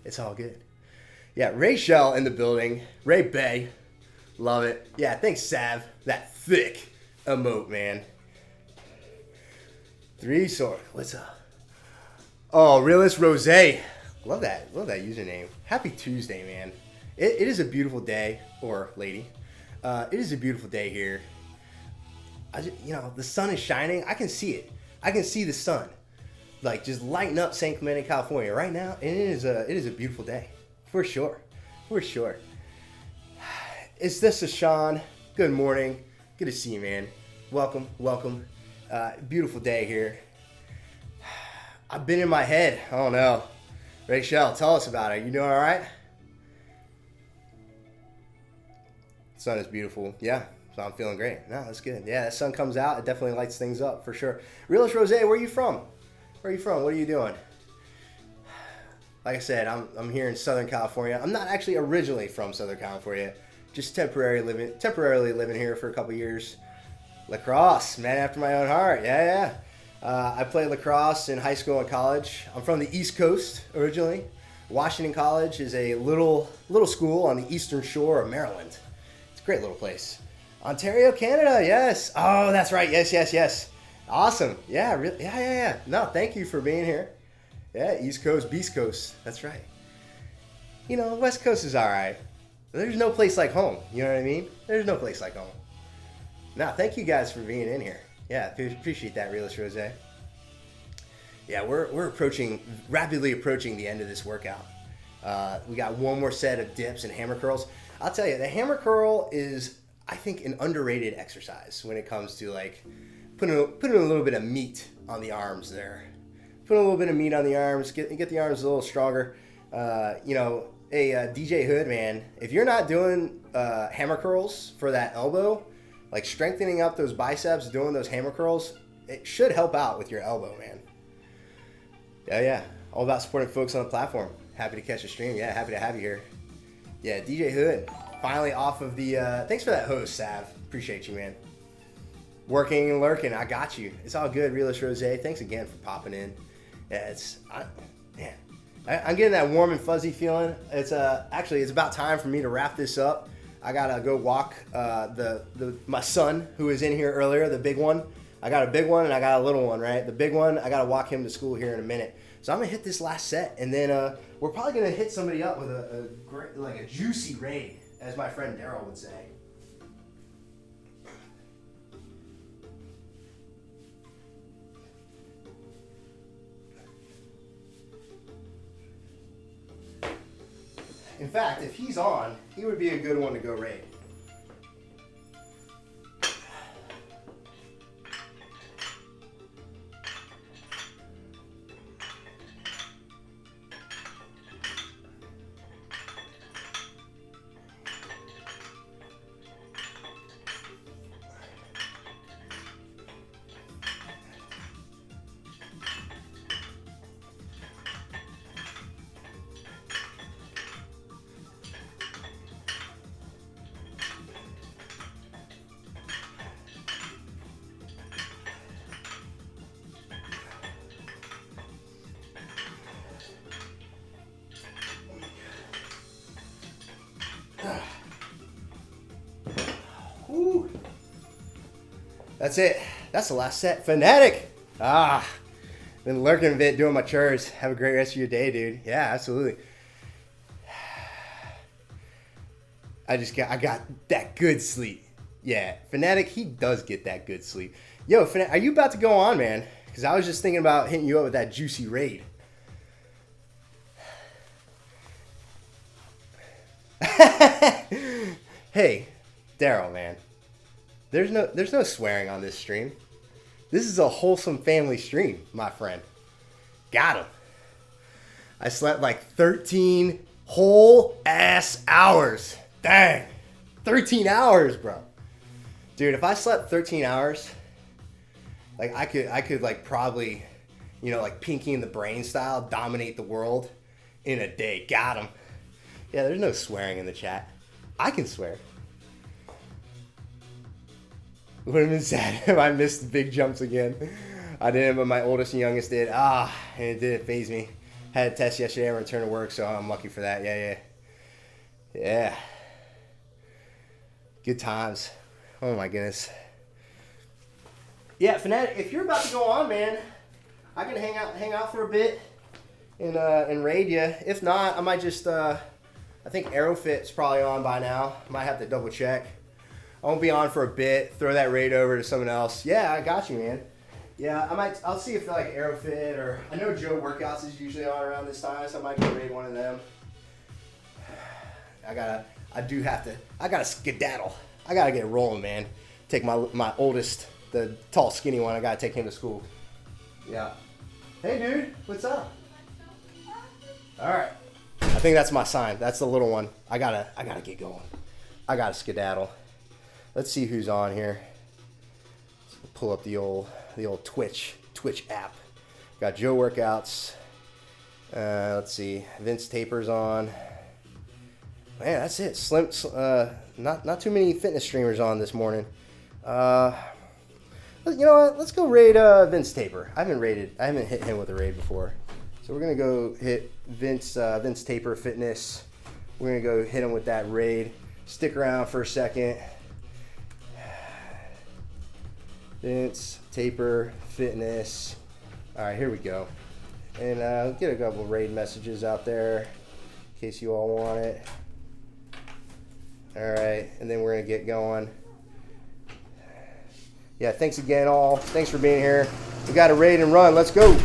It's all good. Yeah, Rachel in the building. Ray Bay. Love it. Yeah, thanks, Sav. That thick emote, man. 3 Sork. What's up? Oh, Realist Rose. Love that username. Happy Tuesday, man. It is a beautiful day, or lady. It is a beautiful day here. The sun is shining. I can see it. I can see the sun, like, just lighting up San Clemente, California right now. And it is a beautiful day, for sure. Is this a Sean? Good morning. Good to see you, man. Welcome, welcome. Beautiful day here. I've been in my head. Oh no. Rachel, tell us about it. You doing all right? The sun is beautiful. Yeah, so I'm feeling great. No, that's good. Yeah, the sun comes out. It definitely lights things up for sure. Realist Rose, where are you from? Where are you from? What are you doing? Like I said, I'm here in Southern California. I'm not actually originally from Southern California. Just temporarily living here for a couple years. Lacrosse, man after my own heart. Yeah. I played lacrosse in high school and college. I'm from the East Coast originally. Washington College is a little school on the eastern shore of Maryland. It's a great little place. Ontario, Canada, yes. Oh, that's right. Yes. Awesome. Yeah, really. Yeah. No, thank you for being here. Yeah, East Coast, Beast Coast. That's right. You know, West Coast is all right. There's no place like home. You know what I mean? There's no place like home. No, thank you guys for being in here. Yeah, appreciate that, Realist Rose. Yeah, we're rapidly approaching the end of this workout. We got one more set of dips and hammer curls. I'll tell you, the hammer curl is, I think, an underrated exercise when it comes to like putting a little bit of meat on the arms there. Put a little bit of meat on the arms, get the arms a little stronger. Hey, DJ Hood, man, if you're not doing hammer curls for that elbow, like strengthening up those biceps, doing those hammer curls, it should help out with your elbow, man. Yeah. All about supporting folks on the platform. Happy to catch a stream. Yeah, happy to have you here. Yeah, DJ Hood, finally off of the, thanks for that host, Sav. Appreciate you, man. Working and lurking, I got you. It's all good, Realist Rose. Thanks again for popping in. Yeah, I'm getting that warm and fuzzy feeling. It's about time for me to wrap this up. I gotta go walk my son who was in here earlier, the big one. I got a big one and I got a little one, right? The big one, I gotta walk him to school here in a minute. So I'm gonna hit this last set, and then we're probably gonna hit somebody up with a great, like a juicy raid, as my friend Daryl would say. In fact, if he's on, he would be a good one to go raid. Whew. That's it. That's the last set. Fanatic. Been lurking a bit doing my chores. Have a great rest of your day, dude. Yeah, absolutely. I got that good sleep. Yeah, Fanatic, he does get that good sleep. Yo, Fanatic, are you about to go on, man? Because I was just thinking about hitting you up with that juicy raid. Hey, Daryl, man. There's no swearing on this stream. This is a wholesome family stream, my friend. Got him. I slept like 13 whole ass hours. Dang. 13 hours, bro. Dude, if I slept 13 hours, like I could like probably, like Pinky and the Brain style, dominate the world in a day. Got him. Yeah, there's no swearing in the chat. I can swear. Would have been sad if I missed the big jumps again. I didn't, but my oldest and youngest did. And it didn't faze me. Had a test yesterday and returned to work, so I'm lucky for that. Yeah. Good times. Oh my goodness. Yeah, Fanatic, if you're about to go on, man, I can hang out for a bit and raid you. If not, I might just I think Aerofit's probably on by now. Might have to double check. I won't be on for a bit. Throw that raid over to someone else. Yeah, I got you, man. Yeah, I'll see if like Aerofit or I know Joe Workouts is usually on around this time, so I might go raid one of them. I gotta skedaddle. I gotta get rolling, man. Take my oldest, the tall, skinny one. I gotta take him to school. Yeah. Hey, dude, what's up? All right. I think that's my sign. That's the little one. I gotta get going. I gotta skedaddle. Let's see who's on here. Let's pull up the old Twitch app. Got Joe Workouts. Let's see. Vince Taper's on. Man, that's it. Slim. Not too many fitness streamers on this morning. You know what? Let's go raid Vince Taper. I haven't hit him with a raid before. So we're gonna go hit Vince Taper Fitness. We're gonna go hit him with that raid. Stick around for a second. Vince Taper Fitness. All right, here we go. And get a couple raid messages out there in case you all want it. All right, and then we're gonna get going. Yeah, thanks again all. Thanks for being here. We got a raid and run. Let's go.